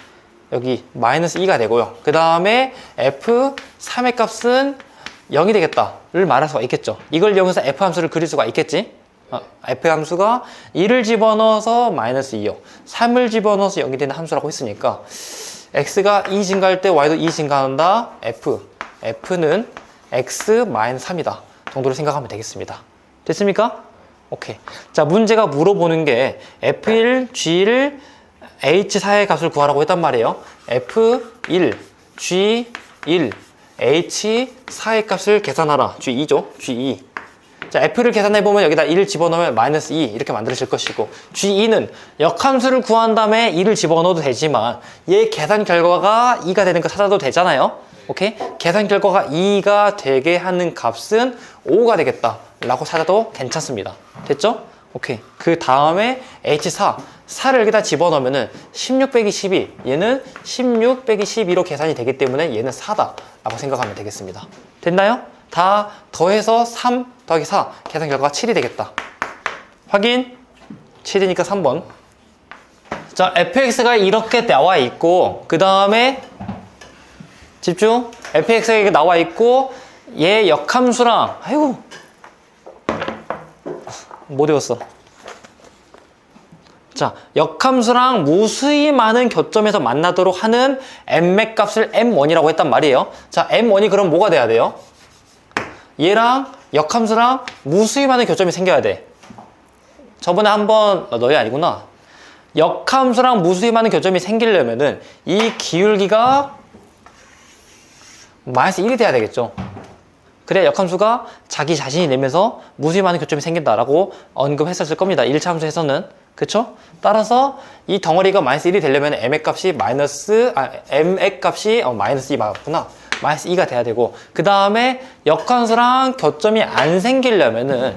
여기 마이너스 2가 되고요. 그 다음에 F3의 값은 0이 되겠다를 말할 수가 있겠죠. 이걸 이용해서 F 함수를 그릴 수가 있겠지. F 함수가 1을 집어넣어서 마이너스 2요. 3을 집어넣어서 0이 되는 함수라고 했으니까 X가 2 증가할 때 Y도 2 증가한다. F는 x-3이다 정도로 생각하면 되겠습니다. 됐습니까? 오케이. 자, 문제가 물어보는 게 F1, G1, H4의 값을 구하라고 했단 말이에요. F1, G1, H4의 값을 계산하라. G2죠. G2. 자, F를 계산해보면 여기다 1을 집어넣으면 마이너스 2 이렇게 만들어질 것이고, G2는 역함수를 구한 다음에 2를 집어넣어도 되지만 얘 계산 결과가 2가 되는 거 찾아도 되잖아요. 오케이? 계산 결과가 2가 되게 하는 값은 5가 되겠다 라고 찾아도 괜찮습니다. 됐죠? 오케이. 그 다음에 H4, 4를 여기다 집어넣으면은 16 빼기 12, 얘는 16 빼기 12로 계산이 되기 때문에 얘는 4다 라고 생각하면 되겠습니다. 됐나요? 다 더해서 3 더하기 4, 계산 결과가 7이 되겠다. 확인? 7이니까 3번. 자, fx가 이렇게 나와 있고, 그 다음에 집중. fx가 이렇게 나와 있고, 얘 역함수랑, 아이고, 못 외웠어. 자, 역함수랑 무수히 많은 교점에서 만나도록 하는 n맥 값을 m1이라고 했단 말이에요. 자, m1이 그럼 뭐가 돼야 돼요? 얘랑 역함수랑 무수히 많은 교점이 생겨야 돼. 저번에 한번 너희 아니구나. 역함수랑 무수히 많은 교점이 생기려면은 이 기울기가 마이너스 1이 돼야 되겠죠. 그래야 역함수가 자기 자신이 내면서 무수히 많은 교점이 생긴다라고 언급했었을 겁니다. 1차 함수에서는. 그쵸? 따라서 이 덩어리가 마이너스 1이 되려면 m의 값이 m의 값이 마이너스 2 맞구나. 마이너스 2가 돼야 되고, 그 다음에 역함수랑 교점이 안 생기려면은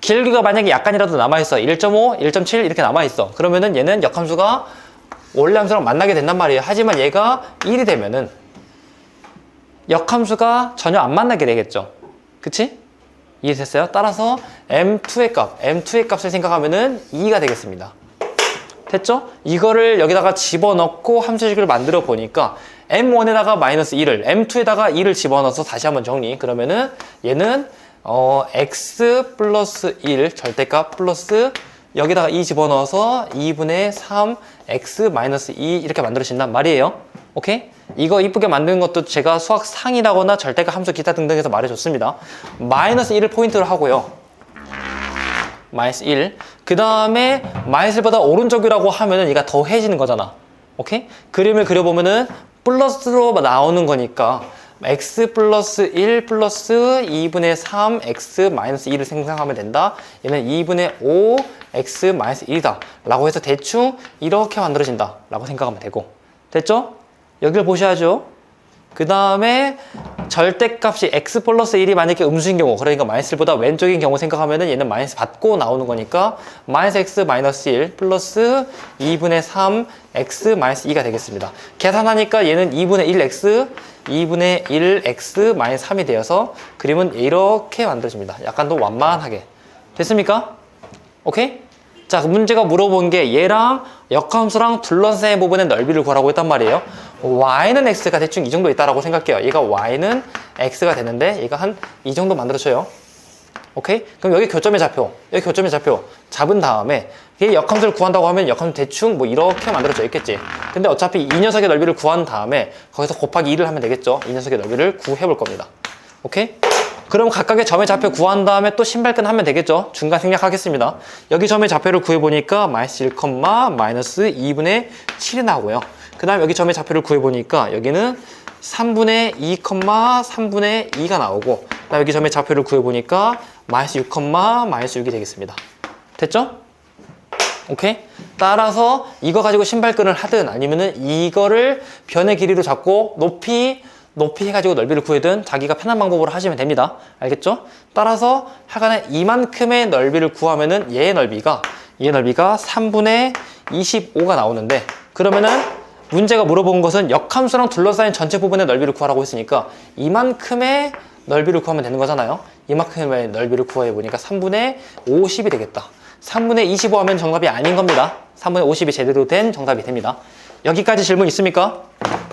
길이가 만약에 약간이라도 남아있어. 1.5, 1.7 이렇게 남아있어. 그러면은 얘는 역함수가 원래 함수랑 만나게 된단 말이에요. 하지만 얘가 1이 되면은 역함수가 전혀 안 만나게 되겠죠. 그치? 이해됐어요? 따라서 m2의 값을 생각하면은 2가 되겠습니다. 됐죠? 이거를 여기다가 집어넣고 함수식을 만들어 보니까 m1에다가 마이너스 2를, m2에다가 2를 집어넣어서 다시 한번 정리. 그러면은 얘는 x 플러스 1 절대값 플러스 여기다가 2 집어넣어서 2분의 3 x 마이너스 2 이렇게 만들어진단 말이에요. 오케이? 이거 이쁘게 만드는 것도 제가 수학 상이라거나 절대값 함수 기타 등등에서 말해줬습니다. 마이너스 1을 포인트로 하고요. 마이너스 1. 그 다음에 마이너스 1보다 오른쪽이라고 하면은 얘가 더해지는 거잖아. 오케이? 그림을 그려보면은 플러스로 나오는 거니까 x 플러스 1 플러스 2분의 3 x 마이너스 2를 생성하면 된다. 얘는 2분의 5 x 마이너스 1이다 라고 해서 대충 이렇게 만들어진다 라고 생각하면 되고, 됐죠? 여기를 보셔야죠. 그 다음에 절대값이 x 플러스 1이 만약에 음수인 경우, 그러니까 마이너스 1보다 왼쪽인 경우 생각하면은 얘는 마이너스 받고 나오는 거니까 마이너스 x 마이너스 1 플러스 2분의 3 x 마이너스 2가 되겠습니다. 계산하니까 얘는 2분의 1x 2분의 1x 마이너스 3이 되어서 그림은 이렇게 만들어집니다. 약간 더 완만하게. 됐습니까? 오케이? 자, 그 문제가 물어본 게 얘랑 역함수랑 둘러싸인 부분의 넓이를 구하라고 했단 말이에요. y는 x가 대충 이 정도 있다라고 생각해요. 얘가 y는 x가 되는데 얘가 한 이 정도 만들어져요. 오케이? 그럼 여기 교점의 좌표, 여기 교점의 좌표 잡은 다음에 이게 역함수를 구한다고 하면 역함수 대충 뭐 이렇게 만들어져 있겠지. 근데 어차피 이 녀석의 넓이를 구한 다음에 거기서 곱하기 2를 하면 되겠죠. 이 녀석의 넓이를 구해 볼 겁니다. 오케이? 그럼 각각의 점의 좌표 구한 다음에 또 신발끈 하면 되겠죠. 중간 생략하겠습니다. 여기 점의 좌표를 구해보니까 마이너스 1, 마이너스 2분의 7이 나오고요. 그 다음에 여기 점의 좌표를 구해보니까 여기는 3분의 2, 3분의 2가 나오고, 그 다음에 여기 점의 좌표를 구해보니까 마이너스 6, 마이너스 6이 되겠습니다. 됐죠? 오케이? 따라서 이거 가지고 신발끈을 하든 아니면은 이거를 변의 길이로 잡고 높이 해가지고 넓이를 구하든 자기가 편한 방법으로 하시면 됩니다. 알겠죠? 따라서 하여간에 이만큼의 넓이를 구하면은 얘의 넓이가 3분의 25가 나오는데, 그러면은 문제가 물어본 것은 역함수랑 둘러싸인 전체 부분의 넓이를 구하라고 했으니까 이만큼의 넓이를 구하면 되는 거잖아요. 이만큼의 넓이를 구해보니까 3분의 50이 되겠다. 3분의 25 하면 정답이 아닌 겁니다. 3분의 50이 제대로 된 정답이 됩니다. 여기까지 질문 있습니까?